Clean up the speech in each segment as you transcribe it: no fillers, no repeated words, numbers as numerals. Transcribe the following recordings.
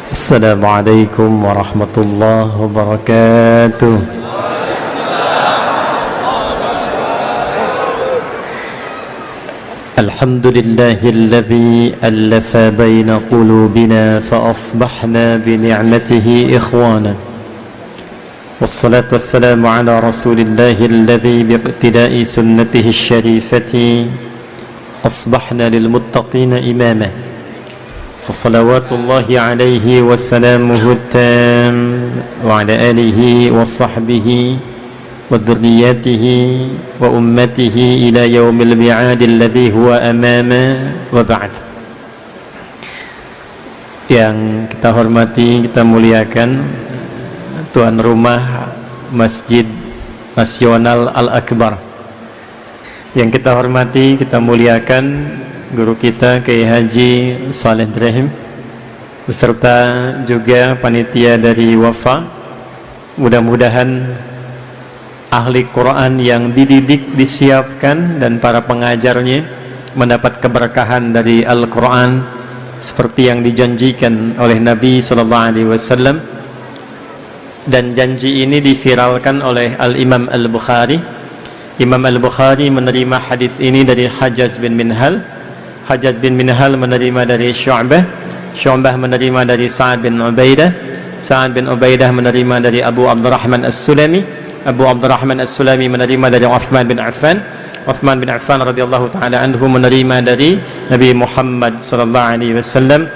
السلام عليكم ورحمة الله وبركاته. الحمد لله الذي ألف بين قلوبنا فأصبحنا بنعمته إخوانا، والصلاة والسلام على رسول الله الذي باقتداء سنته الشريفة أصبحنا للمتقين إماما، فصلوات الله عليه وسلامه التام وعلى آله وصحبه وذرياته وأمته إلى يوم الميعاد الذي هو أمامه وبعد. Yang kita hormati, kita muliakan tuan rumah Masjid Nasional Al-Akbar. Yang kita hormati, kita muliakan guru kita Kiai Haji Saleh Ibrahim beserta juga panitia dari Wafa. Mudah-mudahan ahli Quran yang dididik, disiapkan, dan para pengajarnya mendapat keberkahan dari Al-Quran seperti yang dijanjikan oleh Nabi SAW. Dan janji ini diviralkan oleh Al-Imam Al-Bukhari. Imam Al-Bukhari menerima hadis ini dari Hajjaj bin Minhal. Hajjaj bin Minhal menerima dari Syu'bah. Syu'bah menerima dari Sa'ad bin Ubaidah. Sa'ad bin Ubaidah menerima dari Abu Abdurrahman As-Sulami. Abu Abdurrahman As-Sulami menerima dari Uthman bin Affan. Uthman bin Affan radhiyallahu ta'ala anhu menerima dari Nabi Muhammad sallallahu alaihi wasallam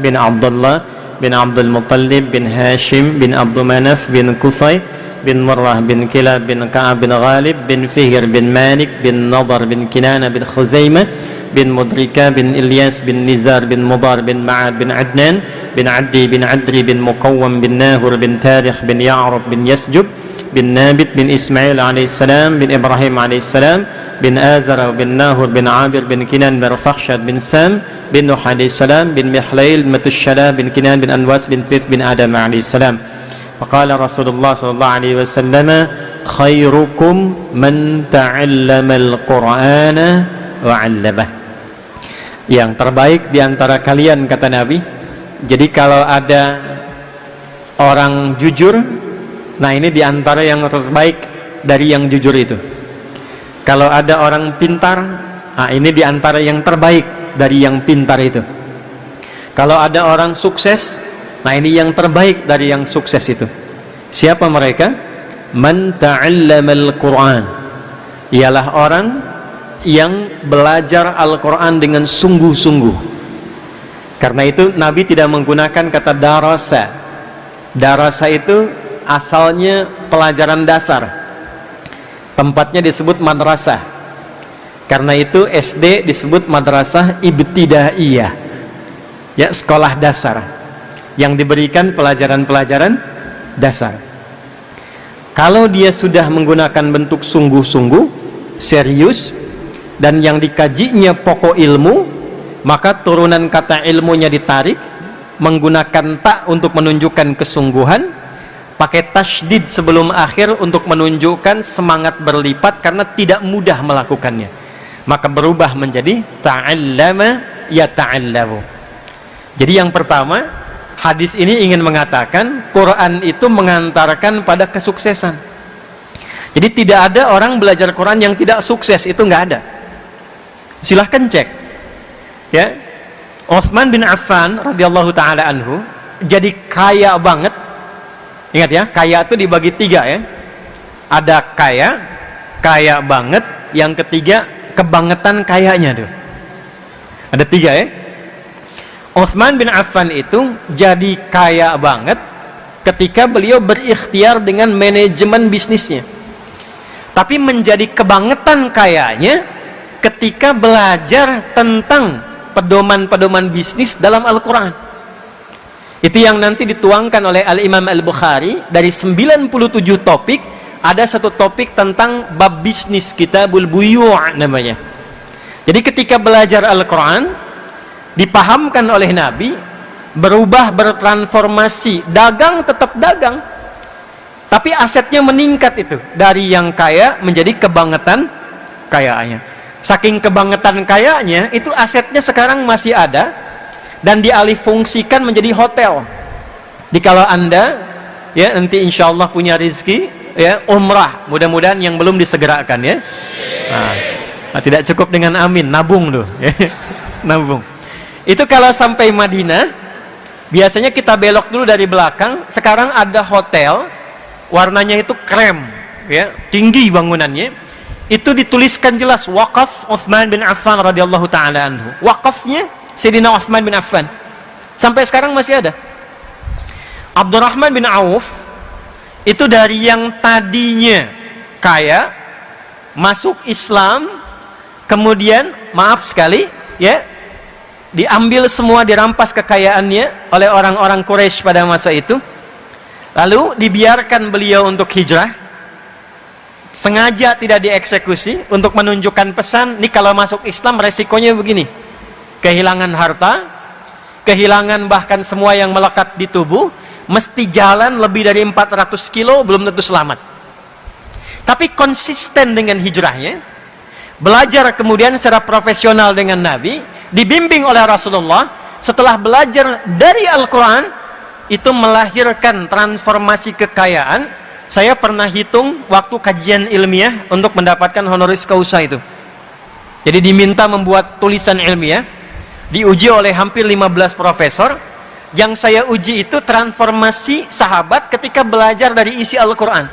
bin Abdullah bin Abdul Muttalib bin Hashim bin Abdul Manaf bin Qusay bin Murrah bin Kilab bin Ka'ab bin Ghalib bin Fihr bin Malik bin Nadar bin Kinana bin Khuzaimah bin Mudrika bin Ilyas bin Nizar bin Mudar bin Ma'ad bin Adnan bin Addi bin Adri bin Muqawwam bin Nahur bin Tarikh bin Ya'rub bin Yasjub bin Nabit bin Ismail alaihissalam bin Ibrahim alaihissalam bin Azara bin Nahur bin Abir bin Kinan bin Fakhshad bin Sam bin Nuh alaihissalam bin Mihlail bin Matushala bin Kinan bin Anwas bin Thith bin Adam alaihissalam. Faqala Rasulullah sallallahu alaihi wasallam, khairukum man ta'allama al-Qur'ana wa 'allamah. Yang terbaik di antara kalian, kata Nabi. Jadi kalau ada orang jujur, nah ini di antara yang terbaik dari yang jujur itu. Kalau ada orang pintar, nah ini di antara yang terbaik dari yang pintar itu. Kalau ada orang sukses, nah ini yang terbaik dari yang sukses itu. Siapa mereka? Man ta'allamal Qur'an. Ialah orang yang belajar Al-Quran dengan sungguh-sungguh. Karena itu Nabi tidak menggunakan kata darasa. Darasa itu asalnya pelajaran dasar, tempatnya disebut madrasah. Karena itu SD disebut madrasah ibtidaiyah, ya, sekolah dasar yang diberikan pelajaran-pelajaran dasar. Kalau dia sudah menggunakan bentuk sungguh-sungguh, serius, dan yang dikajinya pokok ilmu, maka turunan kata ilmunya ditarik menggunakan ta untuk menunjukkan kesungguhan, pakai tasydid sebelum akhir untuk menunjukkan semangat berlipat karena tidak mudah melakukannya, maka berubah menjadi ta'allama yata'allamu. Jadi yang pertama, hadis ini ingin mengatakan Quran itu mengantarkan pada kesuksesan. Jadi tidak ada orang belajar Quran yang tidak sukses, itu nggak ada. Silahkan cek, ya. Uthman bin Affan radhiyallahu ta'ala anhu jadi kaya banget. Ingat ya, kaya itu dibagi tiga, ya. Ada kaya, kaya banget. Yang ketiga, kebangetan kayanya tuh. Ada tiga, ya. Uthman bin Affan itu jadi kaya banget ketika beliau berikhtiar dengan manajemen bisnisnya. Tapi menjadi kebangetan kayanya ketika belajar tentang pedoman-pedoman bisnis dalam Al-Quran. Itu yang nanti dituangkan oleh Al-Imam Al-Bukhari. Dari 97 topik, ada satu topik tentang bab bisnis, Kitabul Buyu' namanya. Jadi ketika belajar Al-Quran, dipahamkan oleh Nabi, berubah, bertransformasi. Dagang tetap dagang, tapi asetnya meningkat itu. Dari yang kaya menjadi kebangetan kayanya. Saking kebangetan kayanya, itu asetnya sekarang masih ada dan dialih fungsikan menjadi hotel. Di kalau Anda ya nanti insya Allah punya rezeki ya umrah, mudah-mudahan yang belum disegerakan ya. Nah, tidak cukup dengan amin, nabung tuh ya. Nabung. Itu kalau sampai Madinah biasanya kita belok dulu dari belakang. Sekarang ada hotel warnanya itu krem ya, tinggi bangunannya. Itu dituliskan jelas wakaf Utsman bin Affan radhiyallahu taala anhu. Wakafnya Sayyidina Utsman bin Affan. Sampai sekarang masih ada. Abdurrahman bin Auf itu dari yang tadinya kaya masuk Islam, kemudian maaf sekali ya, diambil semua, dirampas kekayaannya oleh orang-orang Quraisy pada masa itu, lalu dibiarkan beliau untuk hijrah, sengaja tidak dieksekusi untuk menunjukkan pesan, nih kalau masuk Islam resikonya begini, kehilangan harta, kehilangan bahkan semua yang melekat di tubuh, mesti jalan lebih dari 400 kilo belum tentu selamat. Tapi konsisten dengan hijrahnya, belajar kemudian secara profesional dengan Nabi, dibimbing oleh Rasulullah. Setelah belajar dari Al-Quran, itu melahirkan transformasi kekayaan. Saya pernah hitung waktu kajian ilmiah untuk mendapatkan honoris causa itu. Jadi diminta membuat tulisan ilmiah, diuji oleh hampir 15 profesor. Yang saya uji itu transformasi sahabat ketika belajar dari isi Al-Quran.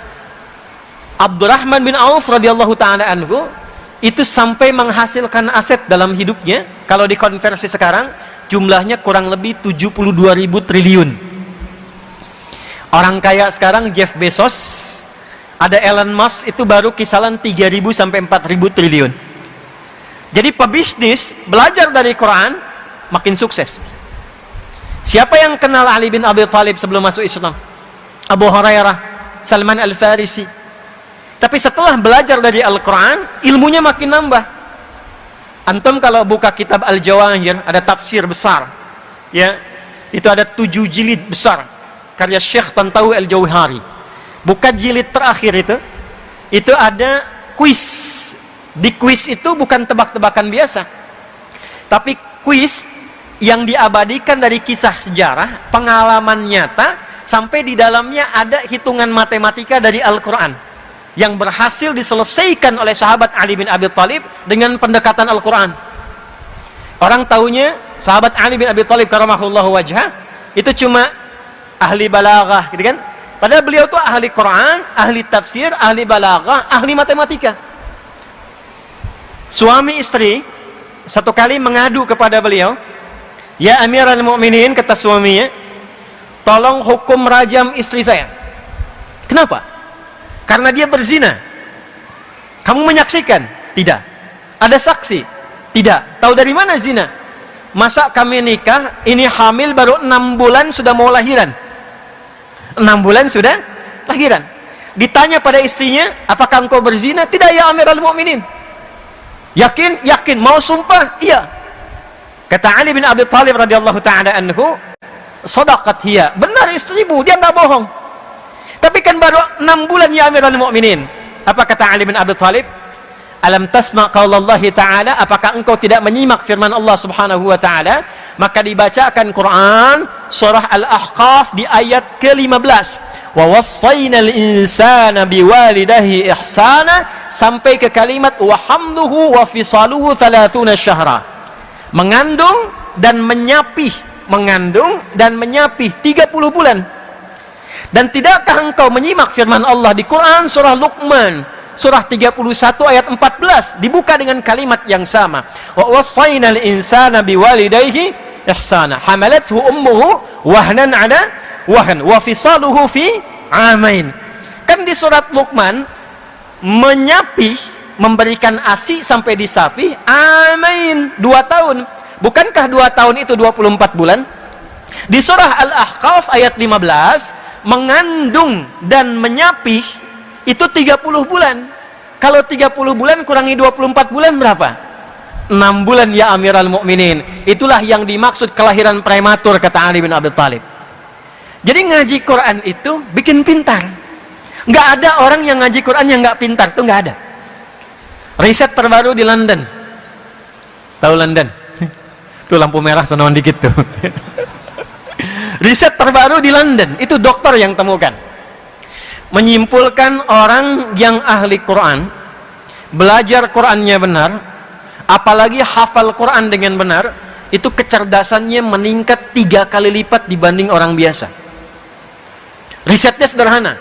Abdurrahman bin Auf radhiyallahu ta'ala anhu itu sampai menghasilkan aset dalam hidupnya, kalau dikonversi sekarang jumlahnya kurang lebih 72.000 triliun. Orang kaya sekarang Jeff Bezos, ada Elon Musk, itu baru kisaran 3.000 sampai 4.000 triliun. Jadi pebisnis belajar dari Quran makin sukses. Siapa yang kenal Ali bin Abi Thalib sebelum masuk Islam? Abu Hurairah, Salman Al-Farisi. Tapi setelah belajar dari Al-Quran, ilmunya makin nambah. Antum kalau buka kitab Al-Jawahir, ada tafsir besar ya, itu ada 7 jilid besar karya Syekh Tantawi Al-Jauhari. Buka jilid terakhir itu ada kuis. Di kuis itu bukan tebak-tebakan biasa, tapi kuis yang diabadikan dari kisah sejarah, pengalaman nyata, sampai di dalamnya ada hitungan matematika dari Al-Quran yang berhasil diselesaikan oleh sahabat Ali bin Abi Thalib dengan pendekatan Al-Quran. Orang taunya sahabat Ali bin Abi Thalib karamahullahu wajhah itu cuma ahli balaghah gitu kan, padahal beliau itu ahli Quran, ahli tafsir, ahli balaghah, ahli matematika. Suami istri satu kali mengadu kepada beliau, "Ya Amirul Mukminin," kata suaminya, "tolong hukum rajam istri saya." Kenapa? Karena dia berzina. Kamu menyaksikan? Tidak. Ada saksi? Tidak. Tahu dari mana zina? Masa kami nikah, ini hamil baru 6 bulan sudah mau lahiran. 6 bulan sudah lahiran. Ditanya pada istrinya, "Apakah engkau berzina?" "Tidak ya Amirul Mukminin." "Yakin?" "Yakin." "Mau sumpah?" "Iya." Kata Ali bin Abi Thalib radhiyallahu ta'ala anhu, "Shadaqat hiya." Benar istrimu, dia nggak bohong. Tapi kan baru 6 bulan ya Amirul Mukminin. Apa kata Ali bin Abi Thalib? "Alam tasma' qaulallahi ta'ala?" Apakah engkau tidak menyimak firman Allah Subhanahu wa taala? Maka dibacakan Quran surah Al-Ahqaf di ayat ke-15. "Wa wassaynal insana biwalidayhi ihsana" sampai ke kalimat "wa hamluhu wa fisaluhu 30 syahra." Mengandung dan menyapih, mengandung dan menyapih 30 bulan. Dan tidakkah engkau menyimak firman Allah di Quran surah Luqman surah 31 ayat 14 dibuka dengan kalimat yang sama, "Wa wassaynal insana biwalidayhi ihsana hamalathu ummuhu wahnan 'ala wahn wa fisaluhu fi 'amain." Kan di surat Luqman menyapih, memberikan ASI sampai disapih, amain 2 tahun. Bukankah 2 tahun itu 24 bulan? Di surah Al-Ahqaf ayat 15, mengandung dan menyapih itu 30 bulan. Kalau 30 bulan kurangi 24 bulan berapa? 6 bulan ya Amirul Mukminin. Itulah yang dimaksud kelahiran prematur, kata Ali bin Abi Thalib. Jadi ngaji Quran itu bikin pintar. Nggak ada orang yang ngaji Quran yang nggak pintar, itu nggak ada. Riset terbaru di London. Tahu London? Tuh lampu merah sonoan dikit tuh. Riset terbaru di London, itu dokter yang temukan. Menyimpulkan orang yang ahli Quran, belajar Qurannya benar, apalagi hafal Quran dengan benar, itu kecerdasannya meningkat 3 kali lipat dibanding orang biasa. Risetnya sederhana.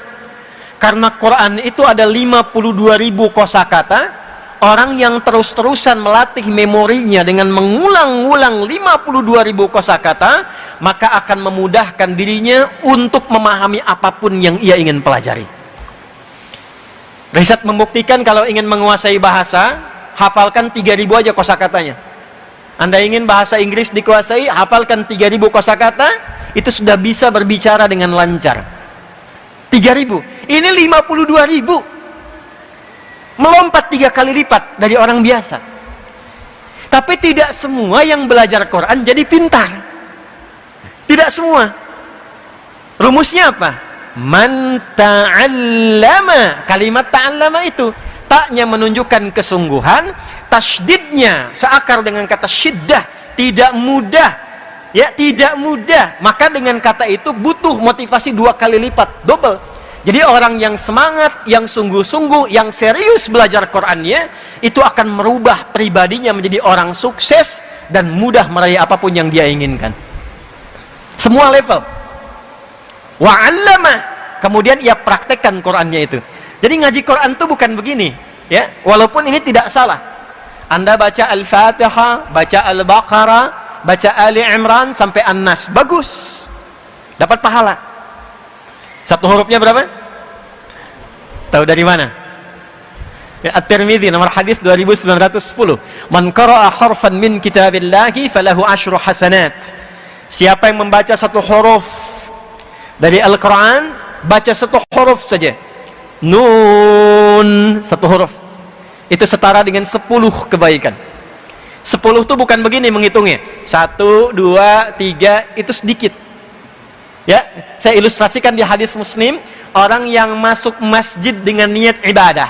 Karena Quran itu ada 52.000 kosakata. Orang yang terus-terusan melatih memorinya dengan mengulang-ulang 52.000 kosakata, maka akan memudahkan dirinya untuk memahami apapun yang ia ingin pelajari. Riset membuktikan kalau ingin menguasai bahasa, hafalkan 3.000 aja kosakatanya. Anda ingin bahasa Inggris dikuasai, hafalkan 3.000 kosakata, itu sudah bisa berbicara dengan lancar. 3.000. Ini 52.000. Melompat 3 kali lipat dari orang biasa. Tapi tidak semua yang belajar Quran jadi pintar. Tidak semua. Rumusnya apa? Man ta'allama. Kalimat ta'allama itu taknya menunjukkan kesungguhan, tasydidnya seakar dengan kata syiddah, tidak mudah. Ya, tidak mudah. Maka dengan kata itu butuh motivasi 2 kali lipat, double. Jadi orang yang semangat, yang sungguh-sungguh, yang serius belajar Qur'annya, itu akan merubah pribadinya menjadi orang sukses dan mudah meraih apapun yang dia inginkan. Semua level. Wa'allama. Kemudian ia praktekkan Qur'annya itu. Jadi ngaji Qur'an itu bukan begini, ya. Walaupun ini tidak salah. Anda baca Al-Fatihah, baca Al-Baqarah, baca Ali Imran sampai An-Nas, bagus. Dapat pahala. Satu hurufnya berapa? Tahu dari mana? At-Tirmidzi nomor hadis 2910. Man qara'a harfan min kitabillahi falahu asyru hasanat. Siapa yang membaca satu huruf dari Al-Qur'an, baca satu huruf saja. Nun, satu huruf. Itu setara dengan 10 kebaikan. 10 itu bukan begini menghitungnya. 1, 2, 3, itu sedikit. Ya, saya ilustrasikan di hadis Muslim, orang yang masuk masjid dengan niat ibadah.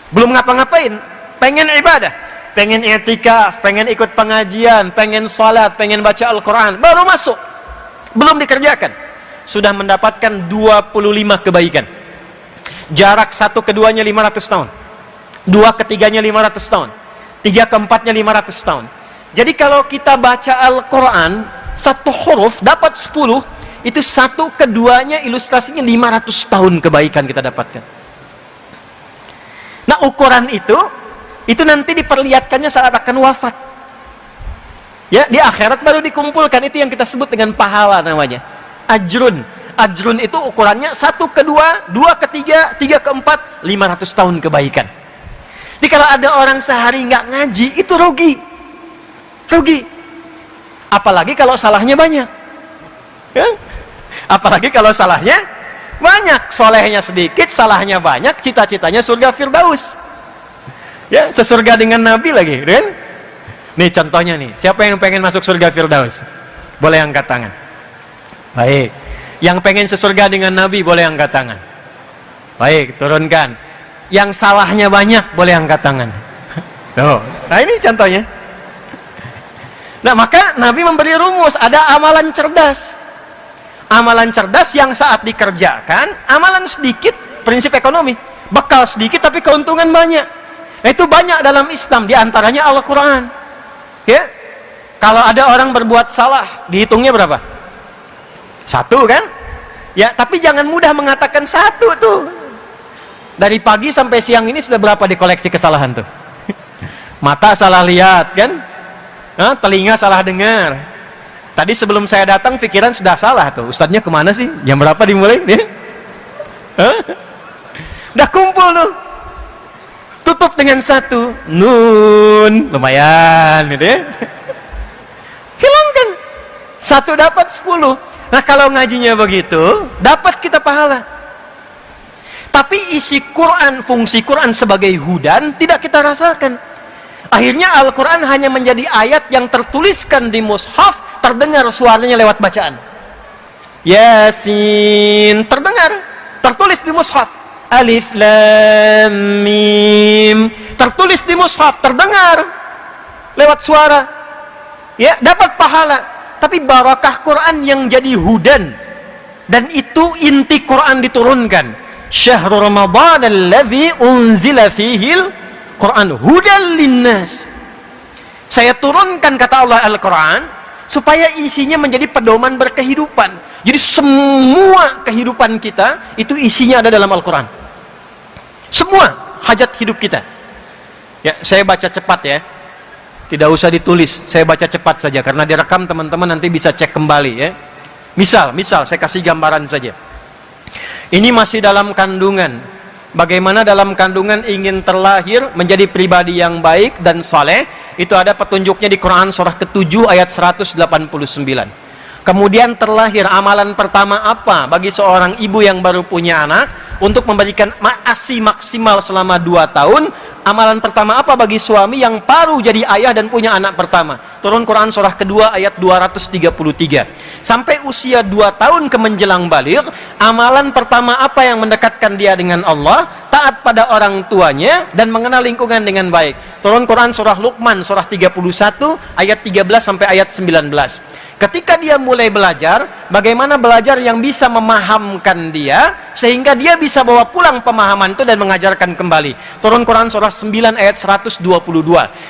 Belum ngapa-ngapain, pengen ibadah, pengen i'tikaf, pengen ikut pengajian, pengen salat, pengen baca Al-Qur'an, baru masuk. Belum dikerjakan, sudah mendapatkan 25 kebaikan. Jarak satu keduanya 500 tahun. 2 ketiganya 500 tahun. 3 keempatnya 500 tahun. Jadi kalau kita baca Al-Qur'an satu huruf dapat 10, itu satu keduanya ilustrasinya 500 tahun kebaikan kita dapatkan. Nah, ukuran itu nanti diperlihatkannya saat akan wafat. Ya, di akhirat baru dikumpulkan, itu yang kita sebut dengan pahala namanya. Ajrun. Ajrun itu ukurannya 1 ke 2, 2 ke 3, 3 ke 4, 500 tahun kebaikan. Jadi kalau ada orang sehari nggak ngaji, itu rugi. Rugi. Apalagi kalau salahnya banyak, ya? Apalagi kalau salahnya banyak, solehnya sedikit, salahnya banyak, cita-citanya surga Firdaus, ya, sesurga dengan Nabi lagi, kan? Nih contohnya nih, siapa yang pengen masuk surga Firdaus? Boleh angkat tangan. Baik, yang pengen sesurga dengan Nabi boleh angkat tangan. Baik, turunkan. Yang salahnya banyak boleh angkat tangan. Tuh, nah ini contohnya. Nah, maka Nabi memberi rumus, ada amalan cerdas. Amalan cerdas yang saat dikerjakan, amalan sedikit, prinsip ekonomi. Bekal sedikit tapi keuntungan banyak. Nah, itu banyak dalam Islam, diantaranya Al-Quran. Ya, kalau ada orang berbuat salah, dihitungnya berapa? 1 kan? Ya, tapi jangan mudah mengatakan 1 tuh. Dari pagi sampai siang ini sudah berapa dikoleksi kesalahan tuh? Mata salah lihat kan? Telinga salah dengar. Tadi sebelum saya datang pikiran sudah salah tuh. Ustadznya kemana sih? Jam berapa dimulai? Udah kumpul tuh. Tutup dengan 1 nun, lumayan gitu ya. Hilangkan 1 dapat 10. Nah, kalau ngajinya begitu, dapat kita pahala. Tapi isi Quran, fungsi Quran sebagai hudan tidak kita rasakan. Akhirnya Al-Quran hanya menjadi ayat yang tertuliskan di mushaf, terdengar suaranya lewat bacaan. Yasin, terdengar, tertulis di mushaf. Alif Lam Mim, tertulis di mushaf, terdengar lewat suara. Ya, dapat pahala. tapi barakah Quran yang jadi hudan. Dan itu inti Quran diturunkan. Syahrul Ramadan alladzi unzila fihil Quran hudan linnas. Saya turunkan, kata Allah, Al-Quran supaya isinya menjadi pedoman berkehidupan. Jadi semua kehidupan kita itu isinya ada dalam Al-Quran. Semua hajat hidup kita. Ya, saya baca cepat ya. Tidak usah ditulis, saya baca cepat saja karena direkam, teman-teman nanti bisa cek kembali ya. Misal saya kasih gambaran saja. Ini masih dalam kandungan. Bagaimana dalam kandungan ingin terlahir menjadi pribadi yang baik dan saleh, itu ada petunjuknya di Quran surah ke-7 ayat 189. Kemudian terlahir, amalan pertama apa bagi seorang ibu yang baru punya anak untuk memberikan ASI maksimal selama 2 tahun? Amalan pertama apa bagi suami yang baru jadi ayah dan punya anak pertama? Turun Quran surah kedua ayat 233. Sampai usia 2 tahun ke menjelang baligh, amalan pertama apa yang mendekatkan dia dengan Allah? Taat pada orang tuanya dan mengenal lingkungan dengan baik. Turun Quran surah Luqman surah 31 ayat 13 sampai ayat 19. Ketika dia mulai belajar, bagaimana belajar yang bisa memahamkan dia sehingga dia bisa bawa pulang pemahaman itu dan mengajarkan kembali. Turun Quran surah 9 ayat 122.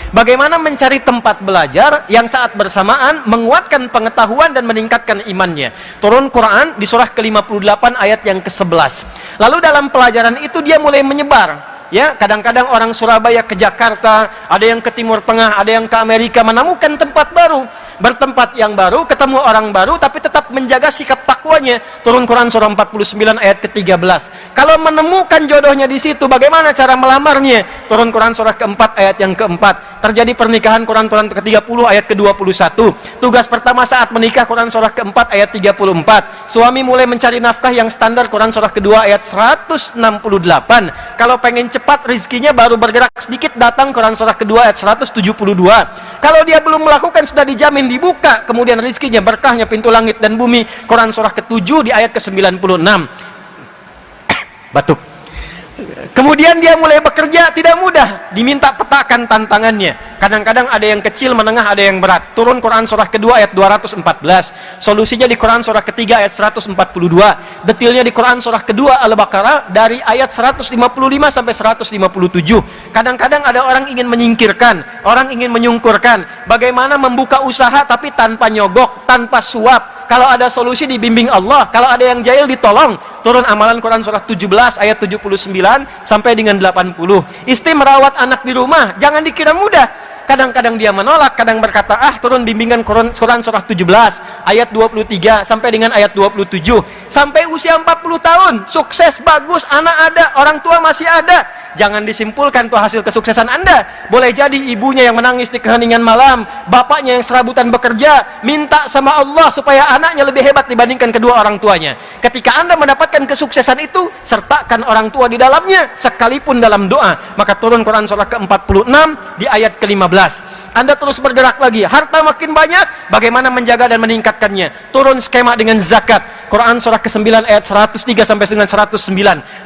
Bagaimana mencari tempat belajar yang saat bersamaan menguatkan pengetahuan dan meningkatkan imannya. Turun Quran di surah ke-58 ayat yang ke-11. Lalu dalam pelajaran itu dia mulai menyebar. Ya, kadang-kadang orang Surabaya ke Jakarta, ada yang ke Timur Tengah, ada yang ke Amerika, menemukan tempat baru. Bertempat yang baru, ketemu orang baru, tapi tetap menjaga sikap takwanya. Turun Quran surah 49 ayat ke-13. Kalau menemukan jodohnya di situ, bagaimana cara melamarnya? Turun Quran surah ke-4 ayat yang ke-4. Terjadi pernikahan, Quran ke-30 ayat ke-21. Tugas pertama saat menikah, Quran surah ke-4 ayat 34. Suami mulai mencari nafkah yang standar, Quran surah kedua ayat 168. Kalau pengen cepat rizkinya, baru bergerak sedikit, datang Quran surah kedua ayat 172. Kalau dia belum melakukan, sudah dijamin dibuka kemudian rizkinya, berkahnya pintu langit dan bumi. Quran surah ke-7 di ayat ke-96. Batuk. Kemudian dia mulai bekerja, tidak mudah, diminta petakan tantangannya. Kadang-kadang ada yang kecil, menengah, ada yang berat. Turun Quran surah kedua ayat 214. Solusinya di Quran surah ketiga ayat 142. Detilnya di Quran surah kedua Al-Baqarah dari ayat 155 sampai 157. Kadang-kadang ada orang ingin menyingkirkan, orang ingin menyungkurkan. Bagaimana membuka usaha tapi tanpa nyogok, tanpa suap. Kalau ada solusi dibimbing Allah, kalau ada yang jahil ditolong. Turun amalan Quran surah 17 ayat 79 sampai dengan 80. Istri merawat anak di rumah, jangan dikira mudah. Kadang-kadang dia menolak, kadang berkata, turun bimbingan Quran surah 17 ayat 23 sampai dengan ayat 27. Sampai usia 40 tahun, sukses, bagus, anak ada, orang tua masih ada. Jangan disimpulkan itu hasil kesuksesan Anda. Boleh jadi ibunya yang menangis di keheningan malam, bapaknya yang serabutan bekerja, minta sama Allah supaya anaknya lebih hebat dibandingkan kedua orang tuanya. Ketika Anda mendapatkan kesuksesan itu, sertakan orang tua di dalamnya, sekalipun dalam doa. Maka turun Quran surah ke-46 di ayat ke-15. Anda terus bergerak lagi, harta makin banyak, bagaimana menjaga dan meningkatkannya? Turun skema dengan zakat. Quran surah ke-9 ayat 103 sampai dengan 109.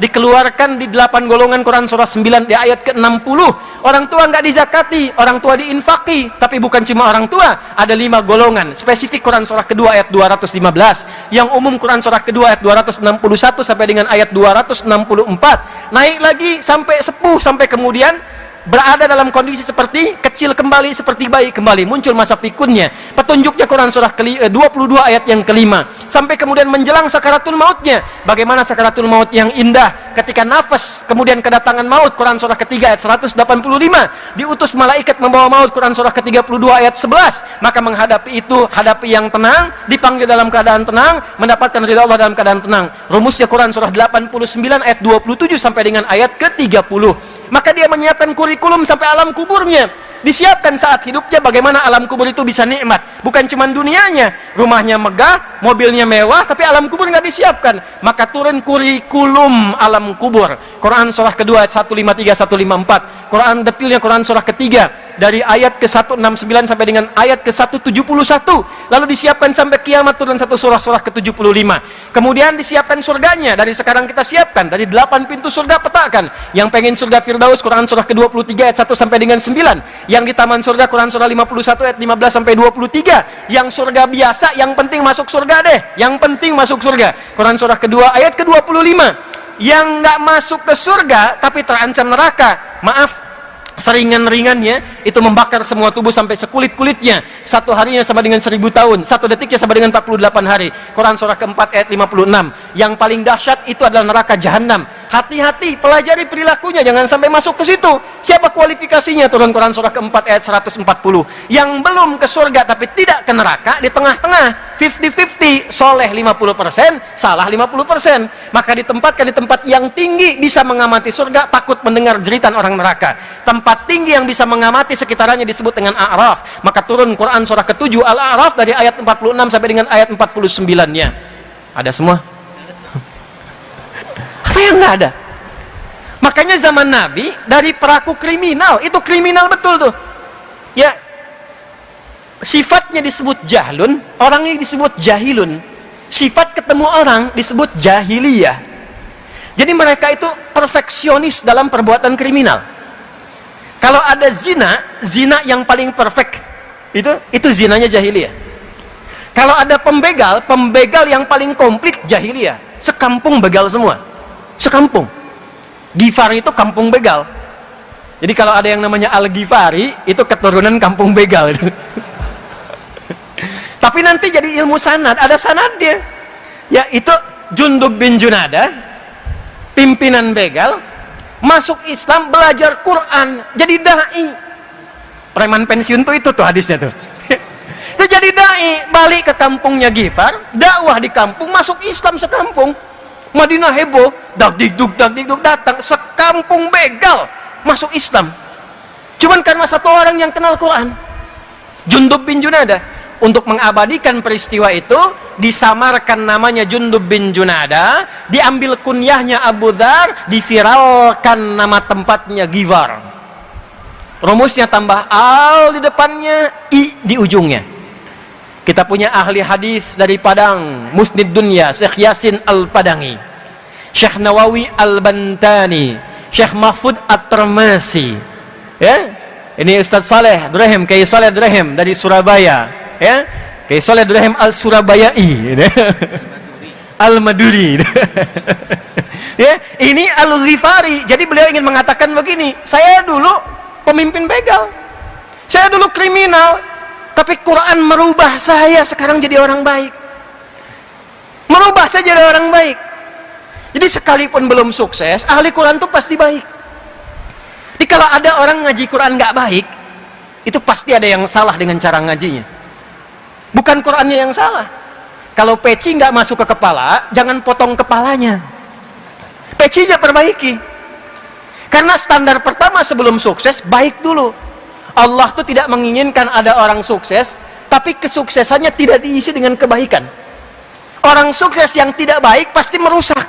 Dikeluarkan di 8 golongan Quran surah 9 di ayat ke-60. Orang tua nggak dizakati, orang tua diinfaki. Tapi bukan cuma orang tua, ada 5 golongan. Spesifik Quran surah kedua ayat 215. Yang umum Quran surah kedua ayat 261 sampai dengan ayat 264. Naik lagi sampai sepuh, sampai kemudian berada dalam kondisi seperti kecil kembali, seperti bayi kembali. Muncul masa pikunnya. Petunjuknya Quran surah 22 ayat yang kelima. Sampai kemudian menjelang sakaratul mautnya. Bagaimana sakaratul maut yang indah. Ketika nafas, kemudian kedatangan maut. Quran surah ketiga ayat 185. Diutus malaikat membawa maut. Quran surah ke-32 ayat 11. Maka menghadapi itu, hadapi yang tenang. Dipanggil dalam keadaan tenang. Mendapatkan ridha Allah dalam keadaan tenang. Rumusnya Quran surah 89 ayat 27 sampai dengan ayat ke-30. Maka dia menyiapkan kurikulum sampai alam kuburnya. Disiapkan saat hidupnya bagaimana alam kubur itu bisa nikmat. Bukan cuma dunianya, rumahnya megah, mobilnya mewah, tapi alam kubur nggak disiapkan. Maka turun kurikulum alam kubur. Quran surah kedua ayat 153 154. Quran detilnya Quran surah ketiga dari ayat ke-169 sampai dengan ayat ke-171. Lalu disiapkan sampai kiamat turun satu surah ke-75. Kemudian disiapkan surganya. Dari sekarang kita siapkan dari 8 pintu surga, petakan. Yang pengen surga Firdaus, Quran surah ke-23 ayat 1 sampai dengan 9. Yang di taman surga, Quran surah 51 ayat 15 sampai 23. Yang surga biasa, yang penting masuk surga deh. Yang penting masuk surga. Quran surah kedua ayat ke-25. Yang nggak masuk ke surga tapi terancam neraka, maaf, seringan-ringannya itu membakar semua tubuh sampai sekulit-kulitnya. Satu harinya sama dengan 1000 tahun, satu detiknya sama dengan 48 hari. Quran surah keempat ayat 56. Yang paling dahsyat itu adalah neraka jahanam. Hati-hati, pelajari perilakunya, jangan sampai masuk ke situ. Siapa kualifikasinya? Turun Quran surah keempat ayat 140. Yang belum ke surga tapi tidak ke neraka, di tengah-tengah, 50-50, soleh 50%, salah 50%. Maka ditempatkan di tempat yang tinggi, bisa mengamati surga, takut mendengar jeritan orang neraka. Tempat tinggi yang bisa mengamati sekitarannya disebut dengan A'raf. Maka turun Quran surah ke-7 Al-A'raf dari ayat 46 sampai dengan ayat 49-nya. Ada semua? Apa yang nggak ada? Makanya zaman Nabi dari pelaku kriminal, itu kriminal betul tuh. Ya, sifatnya disebut jahlun, orangnya disebut jahilun. Sifat ketemu orang disebut jahiliyah. Jadi mereka itu perfeksionis dalam perbuatan kriminal. Kalau ada zina, zina yang paling perfect itu zinanya jahiliyah. Kalau ada pembegal, pembegal yang paling komplit jahiliyah. Sekampung begal semua. Sekampung. Ghifari itu kampung begal. Jadi kalau ada yang namanya Al-Ghifari, itu keturunan kampung begal. Tapi nanti jadi ilmu sanad, ada sanadnya. Ya, itu Jundub bin Junada, pimpinan begal, masuk Islam, belajar Quran, jadi dai. Preman pensiun tuh itu tuh hadisnya tuh. Itu jadi dai, balik ke kampungnya Ghifar, dakwah di kampung, masuk Islam sekampung. Madinah heboh, dak dikduk datang, sekampung begal masuk Islam. Cuman karena satu orang yang kenal Quran, Jundub bin Junada. Untuk mengabadikan peristiwa itu, disamarkan namanya Jundub bin Junada, diambil kunyahnya Abu Dzar, diviralkan nama tempatnya Ghifar. Rumusnya tambah al di depannya, i di ujungnya. Kita punya ahli hadis dari Padang, Musnid Dunya, Syekh Yasin Al-Padangi, Syekh Nawawi Al-Bantani, Syekh Mahfud At-Termasi. Ya, ini Ustaz Saleh Durhem, Kiai Saleh Durhem dari Surabaya. Ya, Kiai Saleh Durhem Al-Surabayai, Al-Maduri. Ya, ini Al-Ghifari. Jadi beliau ingin mengatakan begini, saya dulu pemimpin begal, saya dulu kriminal, tapi Quran merubah saya sekarang jadi orang baik. Merubah saya jadi orang baik. Jadi sekalipun belum sukses, ahli Quran itu pasti baik. Jadi kalau ada orang ngaji Quran nggak baik, itu pasti ada yang salah dengan cara ngajinya. Bukan Qurannya yang salah. Kalau peci nggak masuk ke kepala, jangan potong kepalanya. Pecinya perbaiki. Karena standar pertama sebelum sukses, baik dulu. Allah tuh tidak menginginkan ada orang sukses, tapi kesuksesannya tidak diisi dengan kebaikan. Orang sukses yang tidak baik pasti merusak.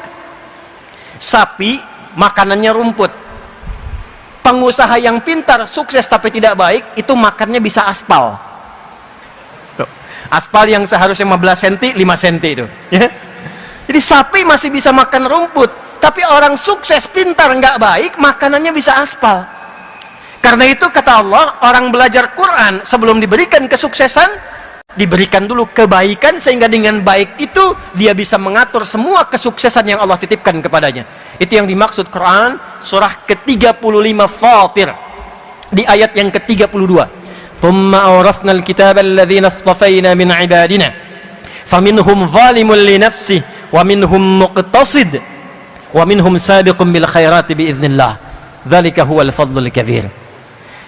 Sapi makanannya rumput. Pengusaha yang pintar sukses tapi tidak baik, itu makannya bisa aspal. Aspal yang seharusnya 15 cm, 5 cm itu. Ya? Jadi sapi masih bisa makan rumput, tapi orang sukses pintar nggak baik, makanannya bisa aspal. Karena itu kata Allah, orang belajar Quran sebelum diberikan kesuksesan, diberikan dulu kebaikan, sehingga dengan baik itu dia bisa mengatur semua kesuksesan yang Allah titipkan kepadanya. Itu yang dimaksud Quran surah ke-35 Fatir di ayat yang ke-32. Thumma awrathna al-kitaba alladhina istafayna min ibadina faminhum zalimun li nafsihi wa minhum muqtasid wa minhum sabiqun bil khairati biiznillah. Dzalika huwal fadlul kabir.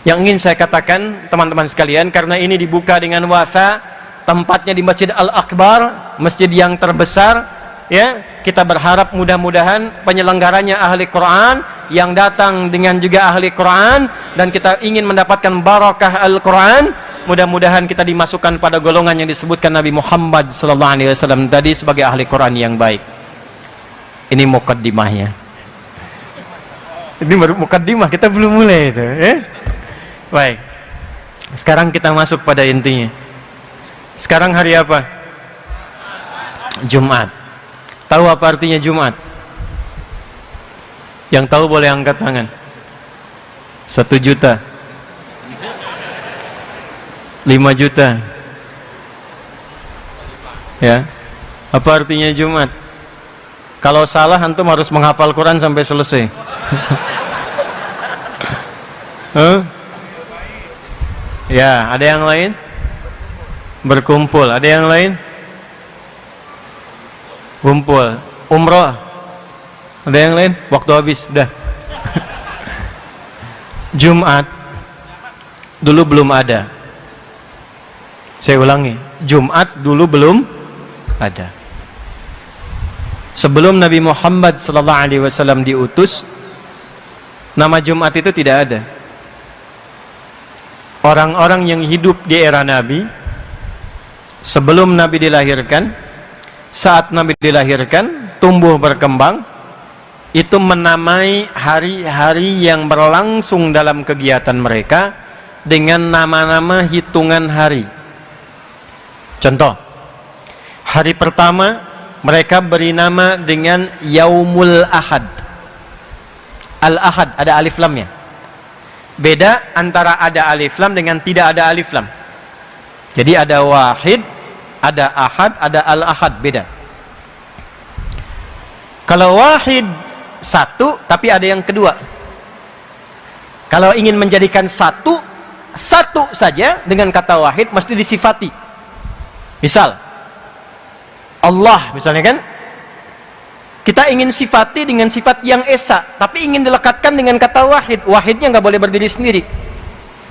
Yang ingin saya katakan teman-teman sekalian, karena ini dibuka dengan wafa, tempatnya di Masjid Al-Akbar, masjid yang terbesar, ya, kita berharap mudah-mudahan penyelenggaranya ahli Quran, yang datang dengan juga ahli Quran, dan kita ingin mendapatkan barakah Al-Quran. Mudah-mudahan kita dimasukkan pada golongan yang disebutkan Nabi Muhammad SAW tadi sebagai ahli Quran yang baik. Ini mukaddimahnya. Ini baru mukaddimah, kita belum mulai itu, ya? Baik. Sekarang kita masuk pada intinya. Sekarang hari apa? Jumat. Tahu apa artinya Jumat? Yang tahu boleh angkat tangan. 1 juta, 5 juta. Ya, apa artinya Jumat? Kalau salah antum harus menghafal Quran sampai selesai. Ya, ada yang lain? Berkumpul, ada yang lain? Kumpul, umroh. Ada yang lain? Waktu habis, udah. Jumat dulu belum ada. Saya ulangi, Jumat dulu belum ada. Sebelum Nabi Muhammad SAW diutus, nama Jumat itu tidak ada. Orang-orang yang hidup di era Nabi, sebelum Nabi dilahirkan, saat Nabi dilahirkan, tumbuh berkembang, itu menamai hari-hari yang berlangsung dalam kegiatan mereka dengan nama-nama hitungan hari. Contoh, hari pertama mereka beri nama dengan Yaumul Ahad. Al-Ahad, ada alif lamnya. Beda antara ada alif lam dengan tidak ada alif lam. Jadi ada wahid, ada ahad, ada al-ahad, beda. Kalau wahid satu, tapi ada yang kedua. Kalau ingin menjadikan satu saja dengan kata wahid mesti disifati. Misal Allah, misalnya kan, kita ingin sifati dengan sifat yang esa, tapi ingin dilekatkan dengan kata wahid. Wahidnya nggak boleh berdiri sendiri,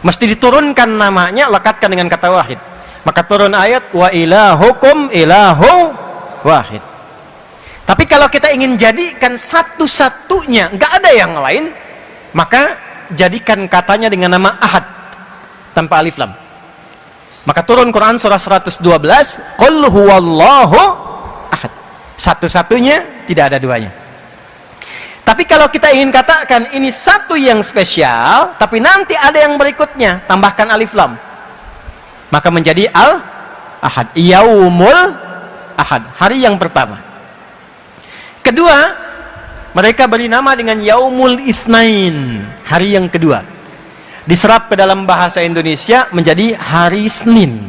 mesti diturunkan namanya, lekatkan dengan kata wahid. Maka turun ayat wa ilahukum ilahu wahid. Tapi kalau kita ingin jadikan satu-satunya, nggak ada yang lain, maka jadikan katanya dengan nama ahad tanpa alif lam. Maka turun Quran surah 112, qul huwallahu ahad. Satu-satunya, tidak ada duanya. Tapi kalau kita ingin katakan ini satu yang spesial, tapi nanti ada yang berikutnya, tambahkan alif lam, maka menjadi al-ahad, yaumul ahad, hari yang pertama. Kedua, mereka beri nama dengan Yaumul Isnain, hari yang kedua. Diserap ke dalam bahasa Indonesia menjadi hari Senin.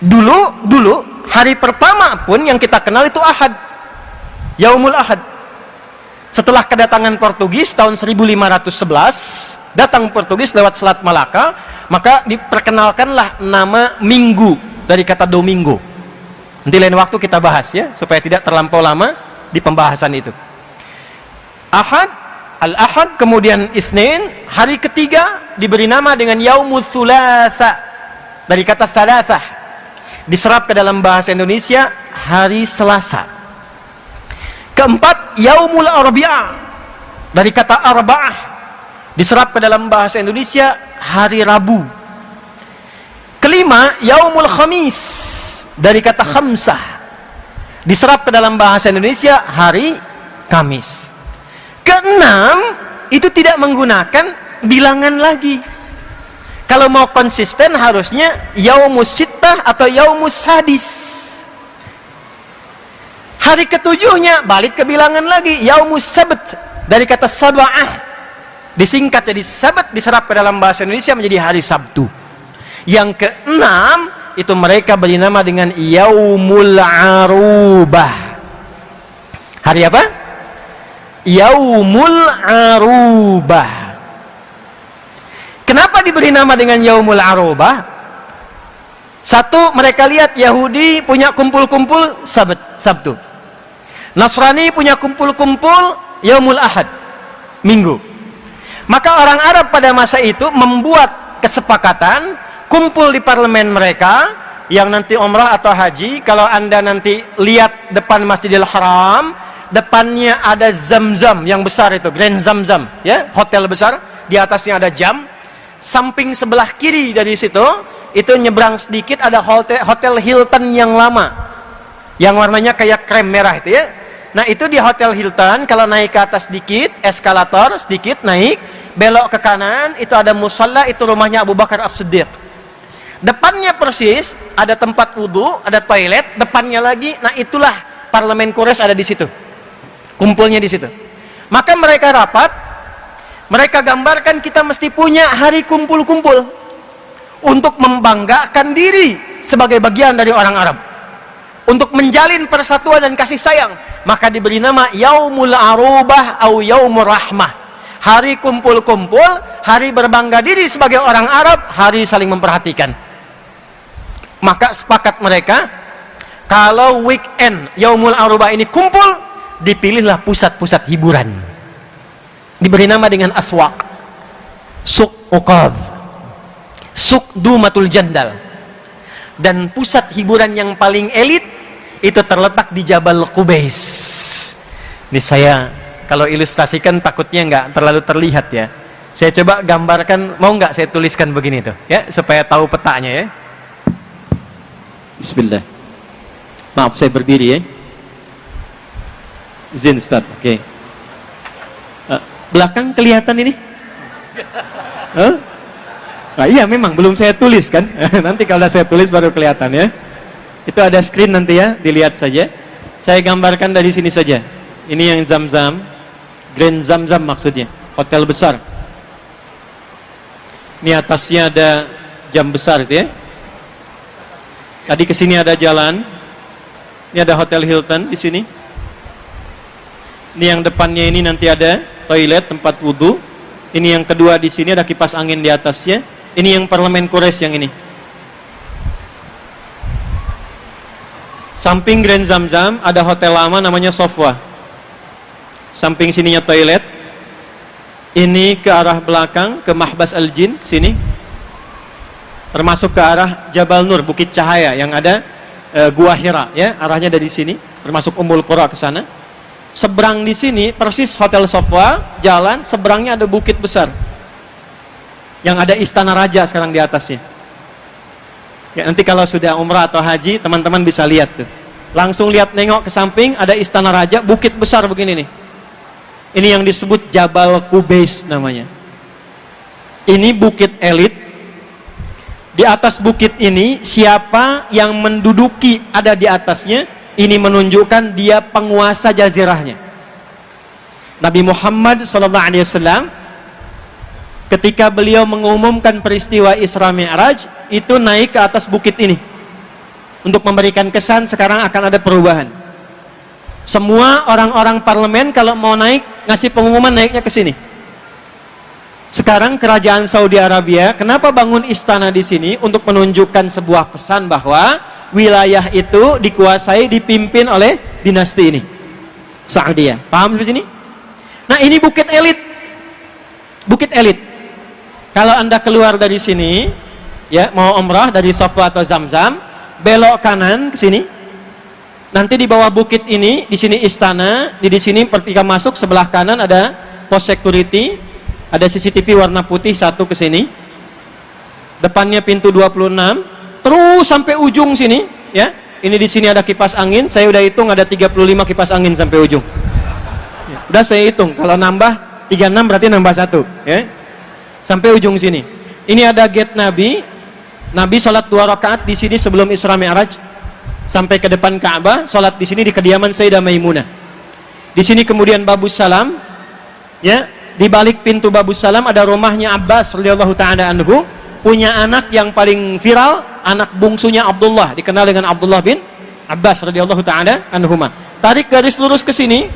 Dulu hari pertama pun yang kita kenal itu Ahad, Yaumul Ahad. Setelah kedatangan Portugis tahun 1511, datang Portugis lewat Selat Malaka, maka diperkenalkanlah nama Minggu dari kata Domingo. Nanti lain waktu kita bahas ya, supaya tidak terlampau lama di pembahasan itu. Ahad, al-Ahad, kemudian Itsnin, hari ketiga diberi nama dengan Yaumul Thulatsa dari kata Thalathah. Diserap ke dalam bahasa Indonesia hari Selasa. Keempat, Yaumul Arbi'ah dari kata Arba'ah. Diserap ke dalam bahasa Indonesia hari Rabu. Kelima, Yaumul Khamis dari kata khamsah, diserap ke dalam bahasa Indonesia hari Kamis. Keenam, itu tidak menggunakan bilangan lagi. Kalau mau konsisten harusnya Yaumus Sittah atau Yaumus Sadis. Hari ketujuhnya balik ke bilangan lagi, Yaumus Sabt dari kata Sab'ah, disingkat jadi Sabat, diserap ke dalam bahasa Indonesia menjadi hari Sabtu. Yang keenam, itu mereka beri nama dengan Yaumul Arubah. Hari apa? Yaumul Arubah. Kenapa diberi nama dengan Yaumul Arubah? Satu, mereka lihat Yahudi punya kumpul-kumpul Sabtu. Nasrani punya kumpul-kumpul Yaumul Ahad, Minggu. Maka orang Arab pada masa itu membuat kesepakatan, kumpul di parlemen mereka, yang nanti umrah atau haji, kalau anda nanti lihat depan Masjidil Haram, depannya ada Zamzam yang besar itu, Grand Zamzam, ya, hotel besar, di atasnya ada jam. Samping sebelah kiri dari situ, itu nyebrang sedikit ada hotel Hilton yang lama, yang warnanya kayak krem merah itu ya. Nah itu di Hotel Hilton, kalau naik ke atas sedikit, eskalator sedikit naik, belok ke kanan, itu ada musalla, itu rumahnya Abu Bakar As-Siddiq. Depannya persis ada tempat wudhu, ada toilet, depannya lagi, nah itulah parlemen Quraisy ada di situ. Kumpulnya di situ. Maka mereka rapat, mereka gambarkan kita mesti punya hari kumpul-kumpul untuk membanggakan diri sebagai bagian dari orang Arab. Untuk menjalin persatuan dan kasih sayang, maka diberi nama Yaumul Arubah atau Yaumur Rahmah. Hari kumpul-kumpul, hari berbangga diri sebagai orang Arab, hari saling memperhatikan. Maka sepakat mereka, kalau weekend Yaumul Arubah ini kumpul, dipilihlah pusat-pusat hiburan. Diberi nama dengan aswaq, suq uqadh, suq dumatul jandal. Dan pusat hiburan yang paling elit itu terletak di Jabal Qubais. Ini saya kalau ilustrasikan takutnya nggak terlalu terlihat ya. Saya coba gambarkan, mau nggak saya tuliskan begini tuh ya, supaya tahu petanya ya. Bismillah. Maaf saya berdiri ya. Izin Ustaz. Oke. Belakang kelihatan ini? Nah, iya memang belum saya tulis kan. Nanti kalau saya tulis baru kelihatan ya. Itu ada screen nanti ya, dilihat saja. Saya gambarkan dari sini saja. Ini yang Zamzam, Grand Zamzam maksudnya, hotel besar. Ini atasnya ada jam besar itu ya. Tadi ke sini ada jalan. Ini ada Hotel Hilton di sini. Ini yang depannya ini nanti ada toilet, tempat wudhu. Ini yang kedua di sini ada kipas angin di atasnya. Ini yang parlemen Quraisy yang ini. Samping Grand Zamzam ada hotel lama namanya Sofwa. Samping sininya toilet. Ini ke arah belakang ke Mahbas Al-Jin sini. Termasuk ke arah Jabal Nur, Bukit Cahaya yang ada Gua Hira ya, arahnya dari sini, termasuk Ummul Qura ke sana. Seberang di sini persis Hotel Sofwa, jalan seberangnya ada bukit besar. Yang ada Istana Raja sekarang di atasnya. Ya, nanti kalau sudah umrah atau haji, teman-teman bisa lihat tuh. Langsung lihat nengok ke samping ada Istana Raja, bukit besar begini nih. Ini yang disebut Jabal Qubais namanya. Ini bukit elit. Di atas bukit ini siapa yang menduduki ada di atasnya, ini menunjukkan dia penguasa jazirahnya. Nabi Muhammad SAW ketika beliau mengumumkan peristiwa Isra Mi'raj itu naik ke atas bukit ini untuk memberikan kesan sekarang akan ada perubahan. Semua orang-orang parlemen kalau mau naik ngasih pengumuman naiknya ke sini. Sekarang kerajaan Saudi Arabia kenapa bangun istana di sini untuk menunjukkan sebuah pesan bahwa wilayah itu dikuasai dipimpin oleh dinasti ini. Saudi. Paham sampai sini? Nah, ini bukit elit. Bukit elit. Kalau Anda keluar dari sini, ya, mau umrah dari Sofwa atau Zamzam, belok kanan ke sini. Nanti di bawah bukit ini, di sini istana, di sini ketika masuk sebelah kanan ada pos security, ada CCTV warna putih satu ke sini. Depannya pintu 26, terus sampai ujung sini, ya. Ini di sini ada kipas angin, saya udah hitung ada 35 kipas angin sampai ujung. Ya, udah saya hitung, kalau nambah 36 berarti nambah 1, ya. Sampai ujung sini. Ini ada gate Nabi. Nabi sholat 2 rakaat di sini sebelum Isra Mi'raj sampai ke depan Ka'bah, sholat di sini di kediaman Sayyidah Maimunah. Di sini kemudian Babus Salam, ya. Di balik pintu Babus Salam ada rumahnya Abbas radhiyallahu ta'ala anhu, punya anak yang paling viral, anak bungsunya Abdullah, dikenal dengan Abdullah bin Abbas radhiyallahu ta'ala anhuma. Tarik garis lurus ke sini,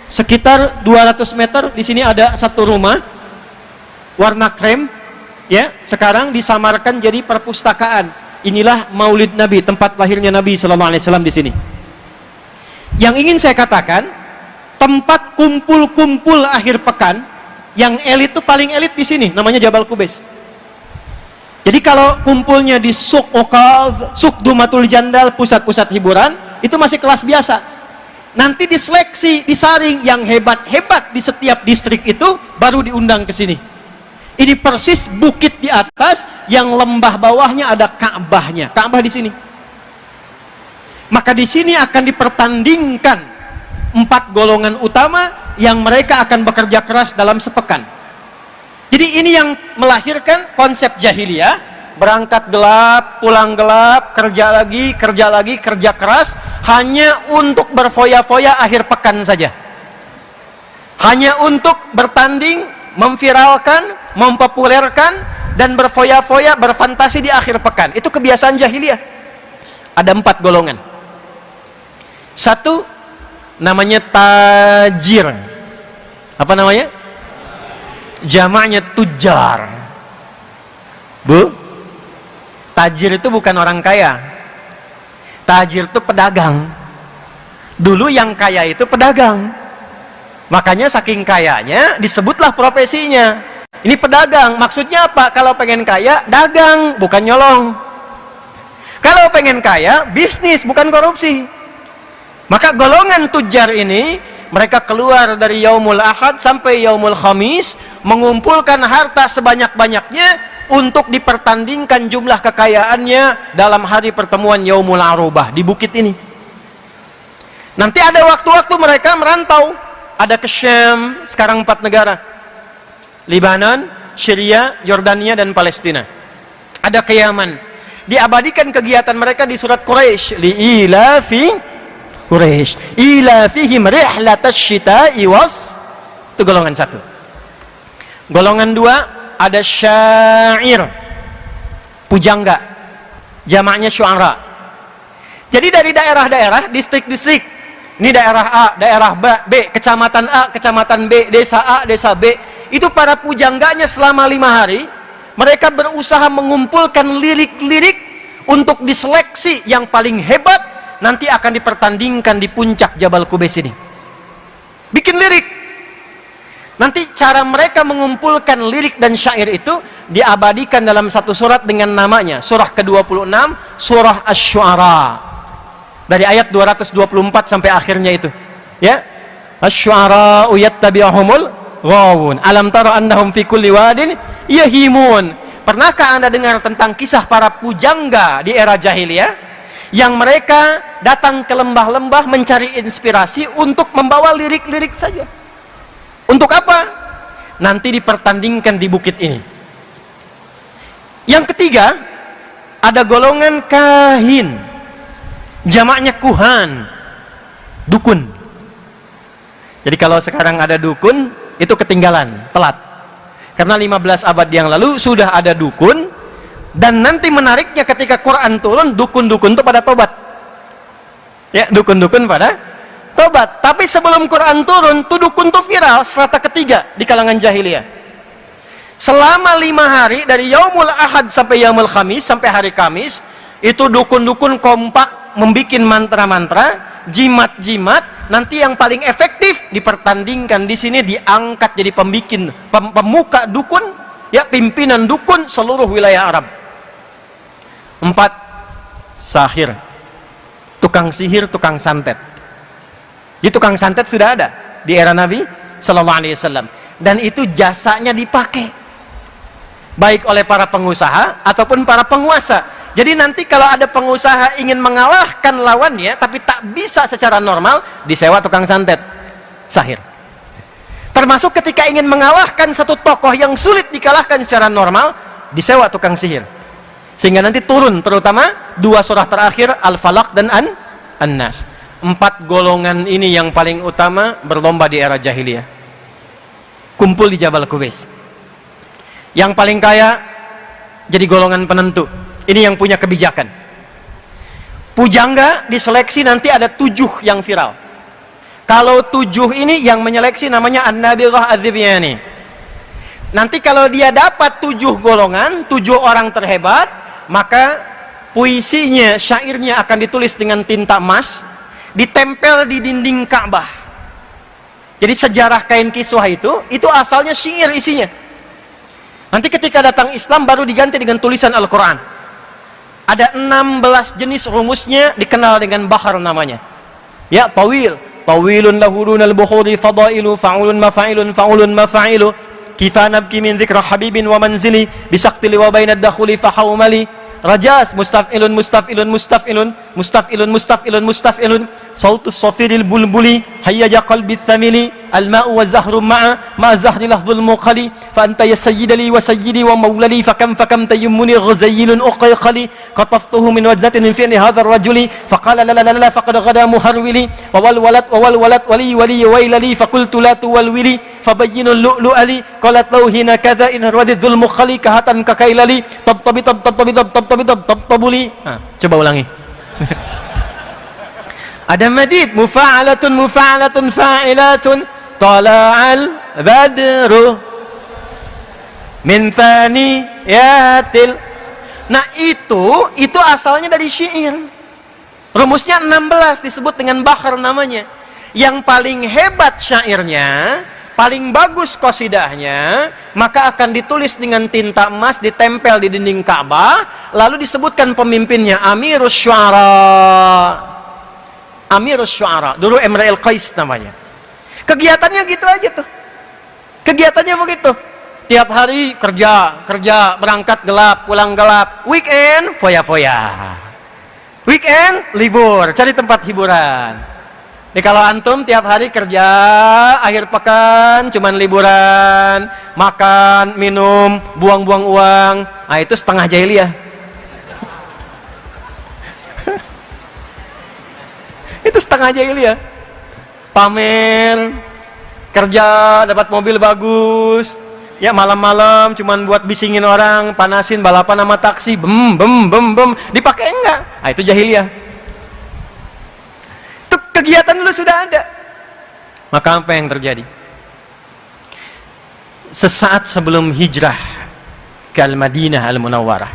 sekitar 200 meter, di sini ada satu rumah warna krem, ya, sekarang disamarkan jadi perpustakaan. Inilah Maulid Nabi, tempat lahirnya Nabi sallallahu alaihi wasallam di sini. Yang ingin saya katakan, tempat kumpul-kumpul akhir pekan yang elit itu paling elit di sini, namanya Jabal Qubais. Jadi kalau kumpulnya di Suq Uqadh, Suq Dumatul Jandal, pusat-pusat hiburan, itu masih kelas biasa. Nanti diseleksi, disaring yang hebat-hebat di setiap distrik itu baru diundang ke sini. Ini persis bukit di atas yang lembah bawahnya ada Ka'bahnya. Ka'bah di sini. Maka di sini akan dipertandingkan 4 golongan utama yang mereka akan bekerja keras dalam sepekan. Jadi ini yang melahirkan konsep jahiliyah, berangkat gelap, pulang gelap, kerja lagi, kerja keras, hanya untuk berfoya-foya akhir pekan saja. Hanya untuk bertanding, memviralkan, mempopulerkan, dan berfoya-foya, berfantasi di akhir pekan. Itu kebiasaan jahiliyah. Ada 4 golongan. 1, namanya tajir. Apa namanya? Jamaknya tujar. Bu, tajir itu bukan orang kaya. Tajir itu pedagang. Dulu yang kaya itu pedagang. Makanya saking kayanya disebutlah profesinya. Ini pedagang. Maksudnya apa? Kalau pengen kaya, dagang, bukan nyolong. Kalau pengen kaya, bisnis, bukan korupsi. Maka golongan tujar ini, mereka keluar dari yaumul ahad sampai yaumul khamis, mengumpulkan harta sebanyak-banyaknya untuk dipertandingkan jumlah kekayaannya dalam hari pertemuan yaumul arubah di bukit ini. Nanti ada waktu-waktu mereka merantau. Ada ke Syam, sekarang 4 negara. Libanon, Syria, Yordania, dan Palestina. Ada ke Yaman. Diabadikan kegiatan mereka di surat Quraisy. Li'ilafi Quraisy ilafihim rihlatash syita'i was. Itu golongan 1. Golongan 2 ada syair, pujangga, jamaknya syu'ara. Jadi dari daerah-daerah, distrik-distrik, ini daerah A, daerah B, kecamatan A, kecamatan B, desa A, desa B, itu para pujangganya selama 5 hari mereka berusaha mengumpulkan lirik-lirik untuk diseleksi yang paling hebat, nanti akan dipertandingkan di puncak Jabal Qubais ini. Bikin lirik. Nanti cara mereka mengumpulkan lirik dan syair itu diabadikan dalam satu surat dengan namanya, surah ke-26, surah Asy-Syu'ara. Dari ayat 224 sampai akhirnya itu. Ya. Asy-Syu'ara yattabi'uhumul ghawun. Alam tara annahum fi kulli wadin yahimun. Pernahkah Anda dengar tentang kisah para pujangga di era jahiliyah yang mereka datang ke lembah-lembah mencari inspirasi untuk membawa lirik-lirik saja? Untuk apa? Nanti dipertandingkan di bukit ini. Yang ketiga, ada golongan kahin. Jamaknya kuhan, dukun. Jadi kalau sekarang ada dukun, itu ketinggalan, telat. Karena 15 abad yang lalu sudah ada dukun, dan nanti menariknya ketika Quran turun, dukun-dukun itu pada tobat. Ya, dukun-dukun pada tobat. Tapi sebelum Quran turun, tuh dukun tuh viral, strata ketiga di kalangan jahiliyah. Selama 5 hari, dari yaumul ahad sampai yaumul khamis, sampai hari Kamis, itu dukun-dukun kompak membikin mantra-mantra, jimat-jimat. Nanti yang paling efektif dipertandingkan di sini, diangkat jadi pemuka dukun, ya, pimpinan dukun seluruh wilayah Arab. 4, sahir, tukang sihir, tukang santet. Di tukang santet sudah ada di era Nabi Sallallahu Alaihi Wasallam, dan itu jasanya dipakai baik oleh para pengusaha ataupun para penguasa. Jadi nanti kalau ada pengusaha ingin mengalahkan lawannya tapi tak bisa secara normal, disewa tukang santet, sahir. Termasuk ketika ingin mengalahkan satu tokoh yang sulit dikalahkan secara normal, disewa tukang sihir. Sehingga nanti turun terutama 2 surah terakhir, Al-Falaq dan An-Nas. 4 golongan ini yang paling utama berlomba di era jahiliyah. Kumpul di Jabal Qubais. Yang paling kaya jadi golongan penentu. Ini yang punya kebijakan. Pujangga diseleksi, nanti ada 7 yang viral. Kalau 7 ini yang menyeleksi namanya An-Nabirah Az-Zibyani. Nanti kalau dia dapat 7 golongan, 7 orang terhebat, maka puisinya, syairnya akan ditulis dengan tinta emas, ditempel di dinding Ka'bah. Jadi sejarah kain kiswah itu asalnya syair isinya. Nanti ketika datang Islam baru diganti dengan tulisan Al-Quran. Ada 16 jenis rumusnya, dikenal dengan bahar namanya. Ya, tawil. Tawilun lahurunal bukhuri fadailu fa'ulun mafa'ilun fa'ulun mafa'ilu kifa nabki min dzikra habibin wa manzili bisaqtili wa bainad dakhuli fahawmali rajas mustaf'ilun mustaf'ilun mustaf'ilun mustaf'ilun mustaf'ilun mustaf'ilun sautus safiril bulbuli hayyaja qalbi thamili al-ma'u wa zahru ma zahri lafdhul muqali fa anta ya sayyidali wa sayyidi wa maulali fakam tayammuni ghazayyilun uqayqali qataftuhu min wajzatin min fi'li hadha ar-rajuli faqala la la la faqad ghada muharwili wa wal walad wali wailali faqultu la tuwalwili fabayyinul lu'lu'ali qalat lauhina kadza in radidul muqali kahatan kakailali tabtabuli. Coba ulangi. Ada madid mufa'alatun fa'ilatun tala'al badru min thaniyatil. Nah itu asalnya dari syair. Rumusnya 16 disebut dengan bahr namanya. Yang paling hebat syairnya, paling bagus qasidahnya, maka akan ditulis dengan tinta emas, ditempel di dinding Ka'bah, lalu disebutkan pemimpinnya Amirus Syu'ara. Dulu Imra'il Qais namanya. Kegiatannya gitu aja tuh. Kegiatannya begitu. Tiap hari kerja, berangkat gelap, pulang gelap. Weekend foya-foya. Weekend libur, cari tempat hiburan. Jadi kalau antum tiap hari kerja, akhir pekan cuman liburan, makan, minum, buang-buang uang, nah itu setengah jahiliyah. Itu setengah jahiliyah. Pamer, kerja, dapat mobil bagus, ya malam-malam cuman buat bisingin orang, panasin balapan sama taksi, bem, dipakai enggak? Nah itu jahiliyah. Itu kegiatan dulu sudah ada. Maka apa yang terjadi? Sesaat sebelum hijrah ke Al-Madinah Al-Munawwarah.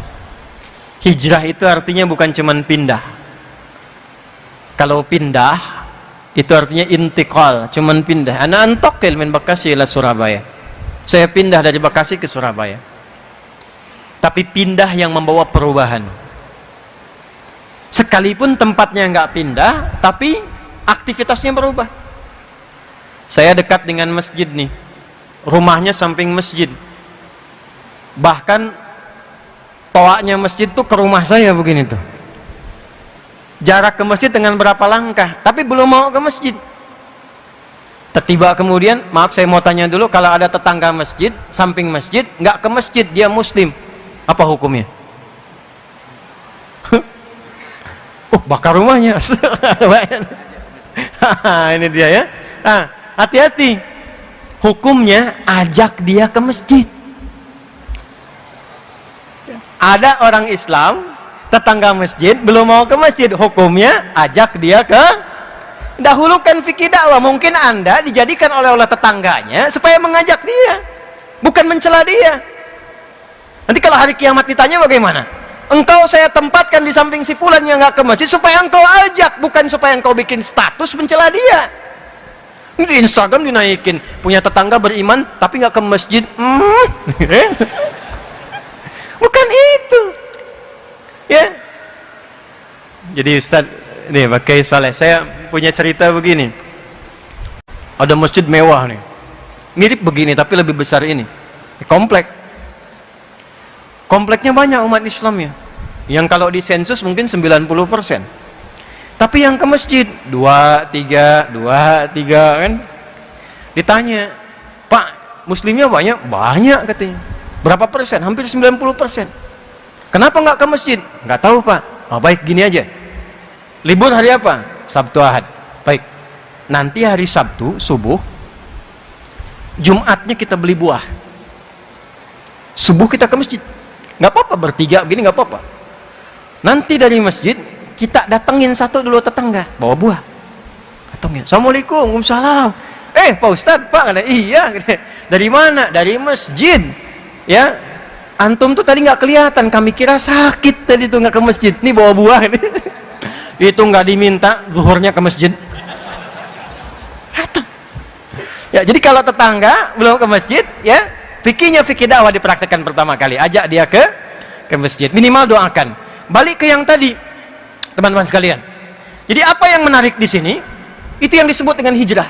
Hijrah itu artinya bukan cuman pindah. Kalau pindah itu artinya intiqal, cuman pindah. Ana antaqil min Bekasi ila Surabaya. Saya pindah dari Bekasi ke Surabaya. Tapi pindah yang membawa perubahan. Sekalipun tempatnya nggak pindah, tapi aktivitasnya berubah. Saya dekat dengan masjid nih. Rumahnya samping masjid. Bahkan toaknya masjid tuh ke rumah saya begini tuh. Jarak ke masjid dengan berapa langkah, tapi belum mau ke masjid. Tiba kemudian, maaf saya mau tanya dulu, kalau ada tetangga masjid, samping masjid, nggak ke masjid, dia muslim, apa hukumnya? Bakar rumahnya. Ini dia ya. Hati-hati. Hukumnya ajak dia ke masjid. Ada orang Islam tetangga masjid belum mau ke masjid, hukumnya ajak dia ke. Dahulukan fikih dakwah. Mungkin Anda dijadikan oleh tetangganya supaya mengajak dia, bukan mencela dia. Nanti kalau hari kiamat ditanya bagaimana? Engkau saya tempatkan di samping si fulan yang nggak ke masjid supaya engkau ajak, bukan supaya engkau bikin status mencela dia. Ini di Instagram dinaikin, punya tetangga beriman tapi nggak ke masjid. Bukan itu. Ya. Jadi Ustaz, nih pakai Saleh, saya punya cerita begini. Ada masjid mewah nih. Mirip begini tapi lebih besar ini. Komplek. Kompleknya banyak umat Islamnya. Yang kalau di sensus mungkin 90%. Tapi yang ke masjid 2, 3 kan. Ditanya, "Pak, muslimnya banyak?" Banyak katanya. Berapa persen? Hampir 90%. Kenapa nggak ke masjid? Nggak tahu Pak. Oh, baik, gini aja. Libur hari apa? Sabtu Ahad. Baik. Nanti hari Sabtu subuh, Jumatnya kita beli buah. Subuh kita ke masjid. Nggak apa-apa bertiga begini, nggak apa-apa. Nanti dari masjid kita datengin satu dulu tetangga, bawa buah. Datengin. Assalamualaikum, waalaikumsalam. Pak Ustadz, Pak, iya. Dari mana? Dari masjid. Ya. Antum tuh tadi nggak kelihatan, kami kira sakit tadi tuh nggak ke masjid. Nih bawa buah ini. Itu nggak diminta zuhurnya ke masjid. Ya, jadi kalau tetangga belum ke masjid, ya fikihnya fikih dakwah dipraktekkan pertama kali. Ajak dia ke masjid. Minimal doakan. Balik ke yang tadi, teman-teman sekalian. Jadi apa yang menarik di sini? Itu yang disebut dengan hijrah.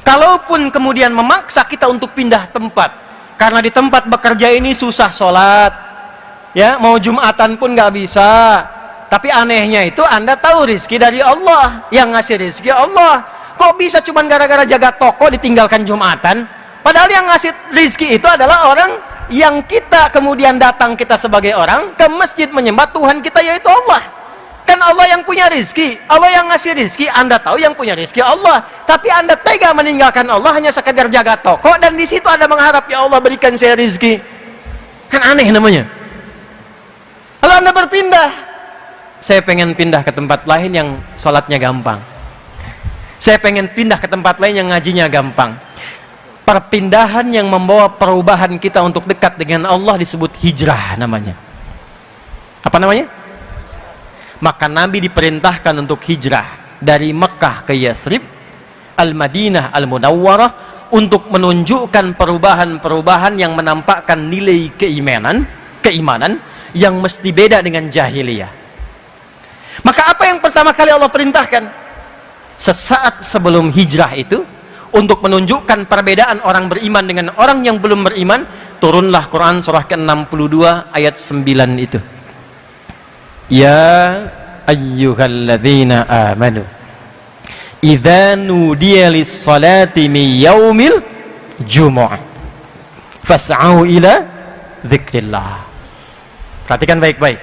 Kalaupun kemudian memaksa kita untuk pindah tempat, karena di tempat bekerja ini susah sholat, ya mau Jumatan pun nggak bisa. Tapi anehnya itu Anda tahu rizki dari Allah, yang ngasih rizki Allah. kok bisa cuman gara-gara jaga toko ditinggalkan Jumatan? Padahal yang ngasih rizki itu adalah orang yang kita kemudian datang, kita sebagai orang ke masjid menyembah Tuhan kita, yaitu Allah. Kan Allah yang punya rizki, Allah yang ngasih rizki. Anda tahu yang punya rizki Allah, tapi Anda tega meninggalkan Allah hanya sekedar jaga toko, dan di situ Anda mengharap, ya Allah berikan saya rizki. Kan aneh namanya. Kalau Anda berpindah, saya pengen pindah ke tempat lain yang sholatnya gampang, saya pengen pindah ke tempat lain yang ngajinya gampang. Perpindahan yang membawa perubahan kita untuk dekat dengan Allah disebut hijrah namanya. Apa namanya? Maka Nabi diperintahkan untuk hijrah dari Mekah ke Yathrib, Al-Madinah Al-Munawwarah, untuk menunjukkan perubahan-perubahan yang menampakkan nilai keimanan yang mesti beda dengan jahiliyah. Maka apa yang pertama kali Allah perintahkan? Sesaat sebelum hijrah itu, untuk menunjukkan perbedaan orang beriman dengan orang yang belum beriman, turunlah Quran surah ke-62 ayat 9 itu. Ya ayyuhalladzina amanu idza nudiya lis-salati min yaumil jumu'ah fas'au ila dzikrillah. Perhatikan baik-baik.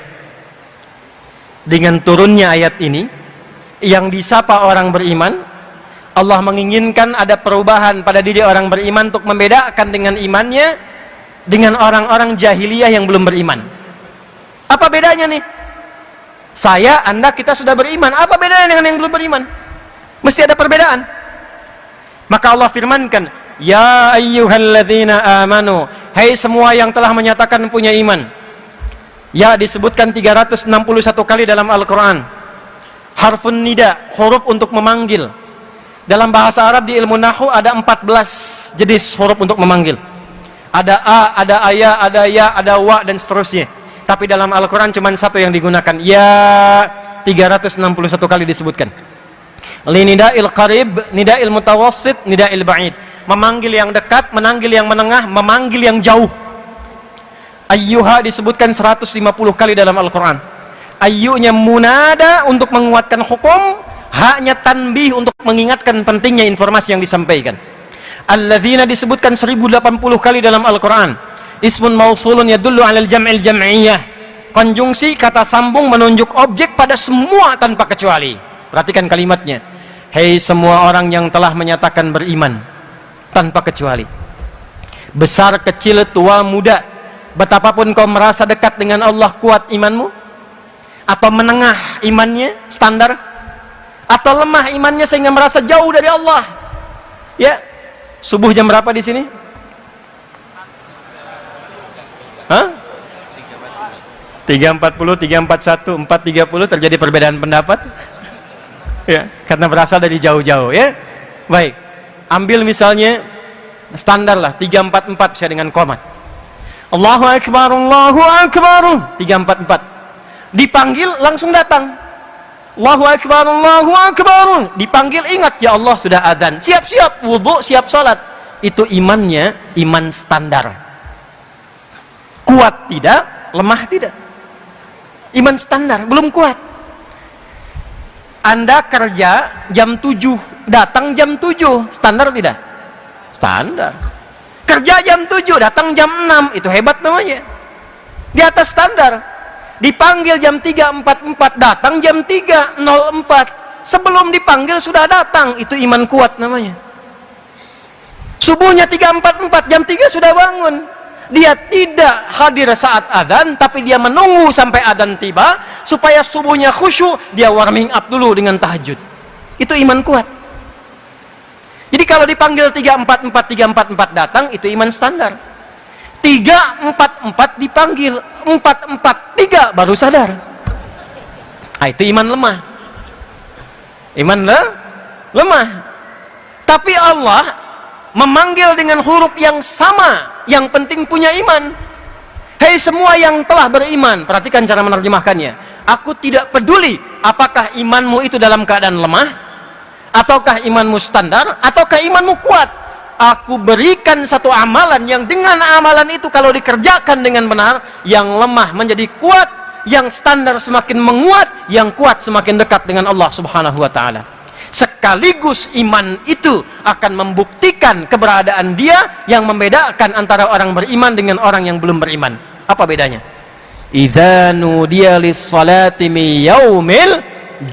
Dengan turunnya ayat ini, yang disapa orang beriman, Allah menginginkan ada perubahan pada diri orang beriman untuk membedakan dengan imannya dengan orang-orang jahiliyah yang belum beriman. Apa bedanya nih? Saya, Anda, kita sudah beriman. Apa bedanya dengan yang belum beriman? Mesti ada perbedaan. Maka Allah firmankan, ya ayyuhalladzina amanu, hai semua yang telah menyatakan punya iman. Ya disebutkan 361 kali dalam Al-Quran. Harfun nida, huruf untuk memanggil. Dalam bahasa Arab di ilmu Nahwu ada 14 jenis huruf untuk memanggil. Ada a, ada aya, ada ya, ada wa, dan seterusnya. Tapi dalam Al-Quran cuma satu yang digunakan. Ya 361 kali disebutkan. Li nida'il qarib, nida'il mutawassit, nida'il ba'id. Memanggil yang dekat, memanggil yang menengah, memanggil yang jauh. Ayyuha disebutkan 150 kali dalam Al-Quran. Ayyunya munada untuk menguatkan hukum, haknya tanbih untuk mengingatkan pentingnya informasi yang disampaikan. Alladzina disebutkan 1080 kali dalam Al-Quran. Ismun mausulun yadullu alal jam'il jam'iyah. Konjungsi kata sambung menunjuk objek pada semua tanpa kecuali. Perhatikan kalimatnya. Hei semua orang yang telah menyatakan beriman, tanpa kecuali. Besar, kecil, tua, muda, betapapun kau merasa dekat dengan Allah, kuat imanmu, atau menengah imannya, standar, atau lemah imannya sehingga merasa jauh dari Allah. Ya, subuh jam berapa di sini? Hah? 3.40, 3.41, 4.30 terjadi perbedaan pendapat. Ya, karena berasal dari jauh-jauh, ya. Baik. Ambil misalnya standar lah 3.44 bisa dengan qomat. Allahu akbar, Allahu akbar. 3.44. Dipanggil langsung datang. Allahu akbar, Allahu akbar. Dipanggil ingat, ya Allah sudah adzan. Siap-siap wudu, siap salat. Itu imannya iman standar. Kuat tidak, lemah tidak. Iman standar, belum kuat. Anda kerja jam 7, datang jam 7, standar tidak? Standar. Kerja jam 7, datang jam 6, itu hebat namanya. Di atas standar. Dipanggil jam 3.44, datang jam 3.04. Sebelum dipanggil sudah datang, itu iman kuat namanya. Subuhnya 3.44, jam 3 sudah bangun. Dia tidak hadir saat adzan, tapi dia menunggu sampai adzan tiba supaya subuhnya khusyuk. Dia warming up dulu dengan tahajud. Itu iman kuat. Jadi kalau dipanggil 3.44, 3.44 datang, itu iman standar. 3.44 dipanggil, 4.43 baru sadar. Nah, itu iman lemah. Iman lemah. Tapi Allah memanggil dengan huruf yang sama, yang penting punya iman. Hei semua yang telah beriman, perhatikan cara menerjemahkannya. Aku tidak peduli apakah imanmu itu dalam keadaan lemah, ataukah imanmu standar, ataukah imanmu kuat. Aku berikan satu amalan yang dengan amalan itu kalau dikerjakan dengan benar, yang lemah menjadi kuat, yang standar semakin menguat, yang kuat semakin dekat dengan Allah Subhanahu wa ta'ala. Sekaligus iman itu akan membuktikan keberadaan dia yang membedakan antara orang beriman dengan orang yang belum beriman. Apa bedanya? Idza nudiya lis-salati min yaumil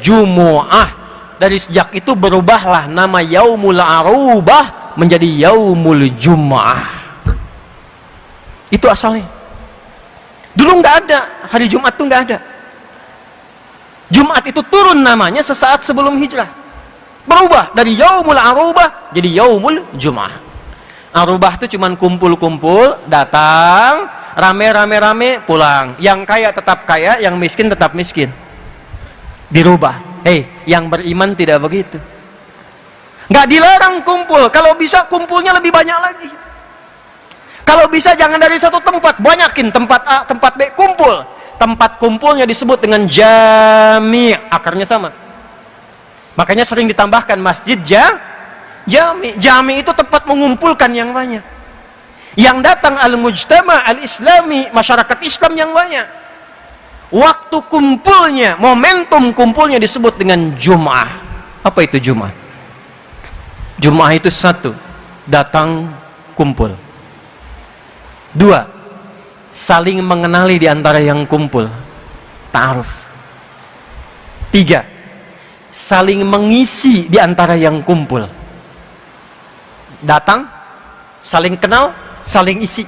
jumu'ah. Dari sejak itu berubahlah nama yaumul arubah menjadi yaumul jumu'ah. Itu asalnya. Dulu nggak ada, hari Jumat tuh nggak ada. Jumat itu turun namanya sesaat sebelum hijrah. Berubah dari yaumul arubah jadi yaumul jumu'ah. Arubah itu cuman kumpul-kumpul, datang, rame-rame pulang. Yang kaya tetap kaya, yang miskin tetap miskin. Dirubah. Yang beriman tidak begitu. Nggak dilarang kumpul, kalau bisa kumpulnya lebih banyak lagi. Kalau bisa jangan dari satu tempat, banyakin tempat A, tempat B, kumpul. Tempat kumpulnya disebut dengan jami', akarnya sama. Makanya sering ditambahkan masjid jami'. Jami' itu tempat mengumpulkan yang banyak. Yang datang al-mujtama' al-islami, masyarakat Islam yang banyak. Waktu kumpulnya, momentum kumpulnya disebut dengan Jum'ah. Apa itu Jum'ah? Jum'ah itu satu, datang kumpul. Dua, saling mengenali di antara yang kumpul, ta'aruf. Tiga, saling mengisi di antara yang kumpul. Datang, saling kenal, saling isi,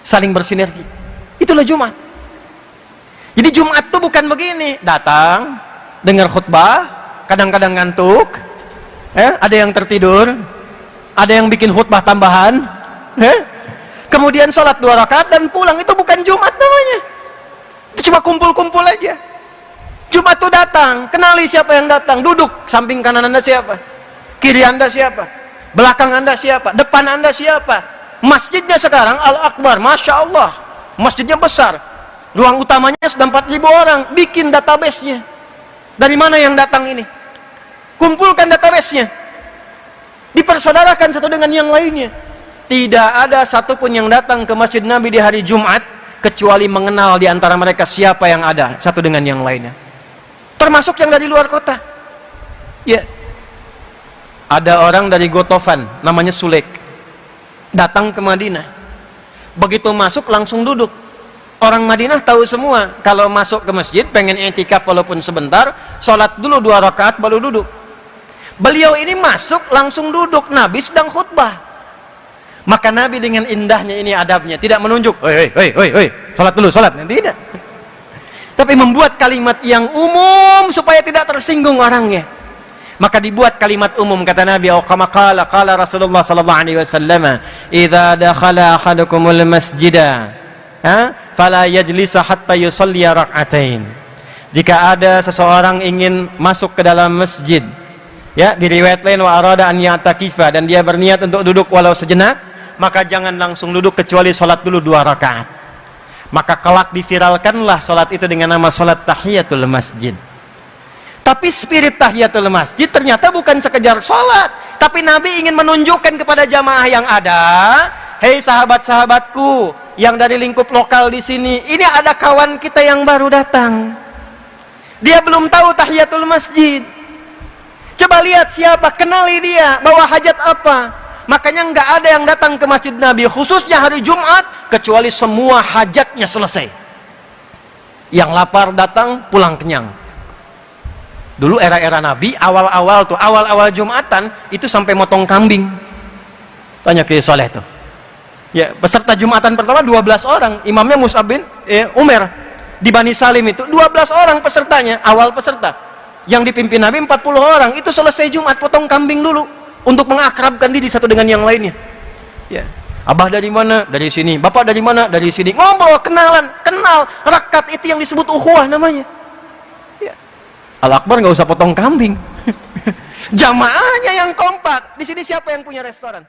saling bersinergi. Itulah Jumat. Jadi Jumat itu bukan begini, datang, dengar khutbah, kadang-kadang ngantuk, ada yang tertidur, ada yang bikin khutbah tambahan, kemudian sholat 2 rakaat dan pulang. Itu bukan Jumat namanya. Itu cuma kumpul-kumpul aja. Jumat itu datang, kenali siapa yang datang, duduk, samping kanan Anda siapa, kiri Anda siapa, belakang Anda siapa, depan Anda siapa. Masjidnya sekarang Al-Akbar, Masya Allah, masjidnya besar, ruang utamanya sudah 4.000 orang. Bikin database-nya, dari mana yang datang ini, kumpulkan database-nya, dipersaudarakan satu dengan yang lainnya. Tidak ada satupun yang datang ke masjid Nabi di hari Jumat kecuali mengenal di antara mereka siapa yang ada satu dengan yang lainnya, termasuk yang dari luar kota. Ya, ada orang dari Gotofan namanya Sulek, datang ke Madinah. Begitu masuk langsung duduk. Orang Madinah tahu semua, kalau masuk ke masjid pengen i'tikaf walaupun sebentar, sholat dulu 2 rakaat baru duduk. Beliau ini masuk langsung duduk, Nabi sedang khutbah. Maka Nabi dengan indahnya ini adabnya, tidak menunjuk, hei, sholat dulu, sholat. Tidak. Tapi membuat kalimat yang umum supaya tidak tersinggung orangnya. Maka dibuat kalimat umum, kata Nabi, kama qala Rasulullah sallallahu alaihi wasallam, idza dakhala ahadukumul masjida fala yajlisa hatta yusalli rak'atain. Jika ada seseorang ingin masuk ke dalam masjid, ya, di riwayat lain wa arada an ya'takifa, dan dia berniat untuk duduk walau sejenak, maka jangan langsung duduk kecuali salat dulu 2 rakaat. Maka kelak diviralkanlah salat itu dengan nama salat tahiyatul masjid. Tapi spirit tahiyatul masjid ternyata bukan sekedar salat, tapi Nabi ingin menunjukkan kepada jamaah yang ada, hei sahabat-sahabatku yang dari lingkup lokal di sini, ini ada kawan kita yang baru datang. Dia belum tahu tahiyatul masjid. Coba lihat siapa, kenali dia, bawa hajat apa. Makanya nggak ada yang datang ke masjid Nabi khususnya hari Jumat kecuali semua hajatnya selesai. Yang lapar datang, pulang kenyang. Dulu era-era Nabi, awal-awal tuh, awal-awal Jumatan itu sampai motong kambing. Tanya ke Soleh tuh. Ya, peserta Jumatan pertama 12 orang, imamnya Mus'ab bin Umair di Bani Salim itu 12 orang pesertanya, awal peserta. Yang dipimpin Nabi 40 orang, itu selesai Jumat potong kambing dulu untuk mengakrabkan diri satu dengan yang lainnya. Ya. Abah dari mana? Dari sini. Bapak dari mana? Dari sini. Ngobrol, kenalan, kenal. Rakaat itu yang disebut ukhuwah namanya. Ya. Al-Akbar nggak usah potong kambing. Jamaahnya yang kompak. Di sini siapa yang punya restoran?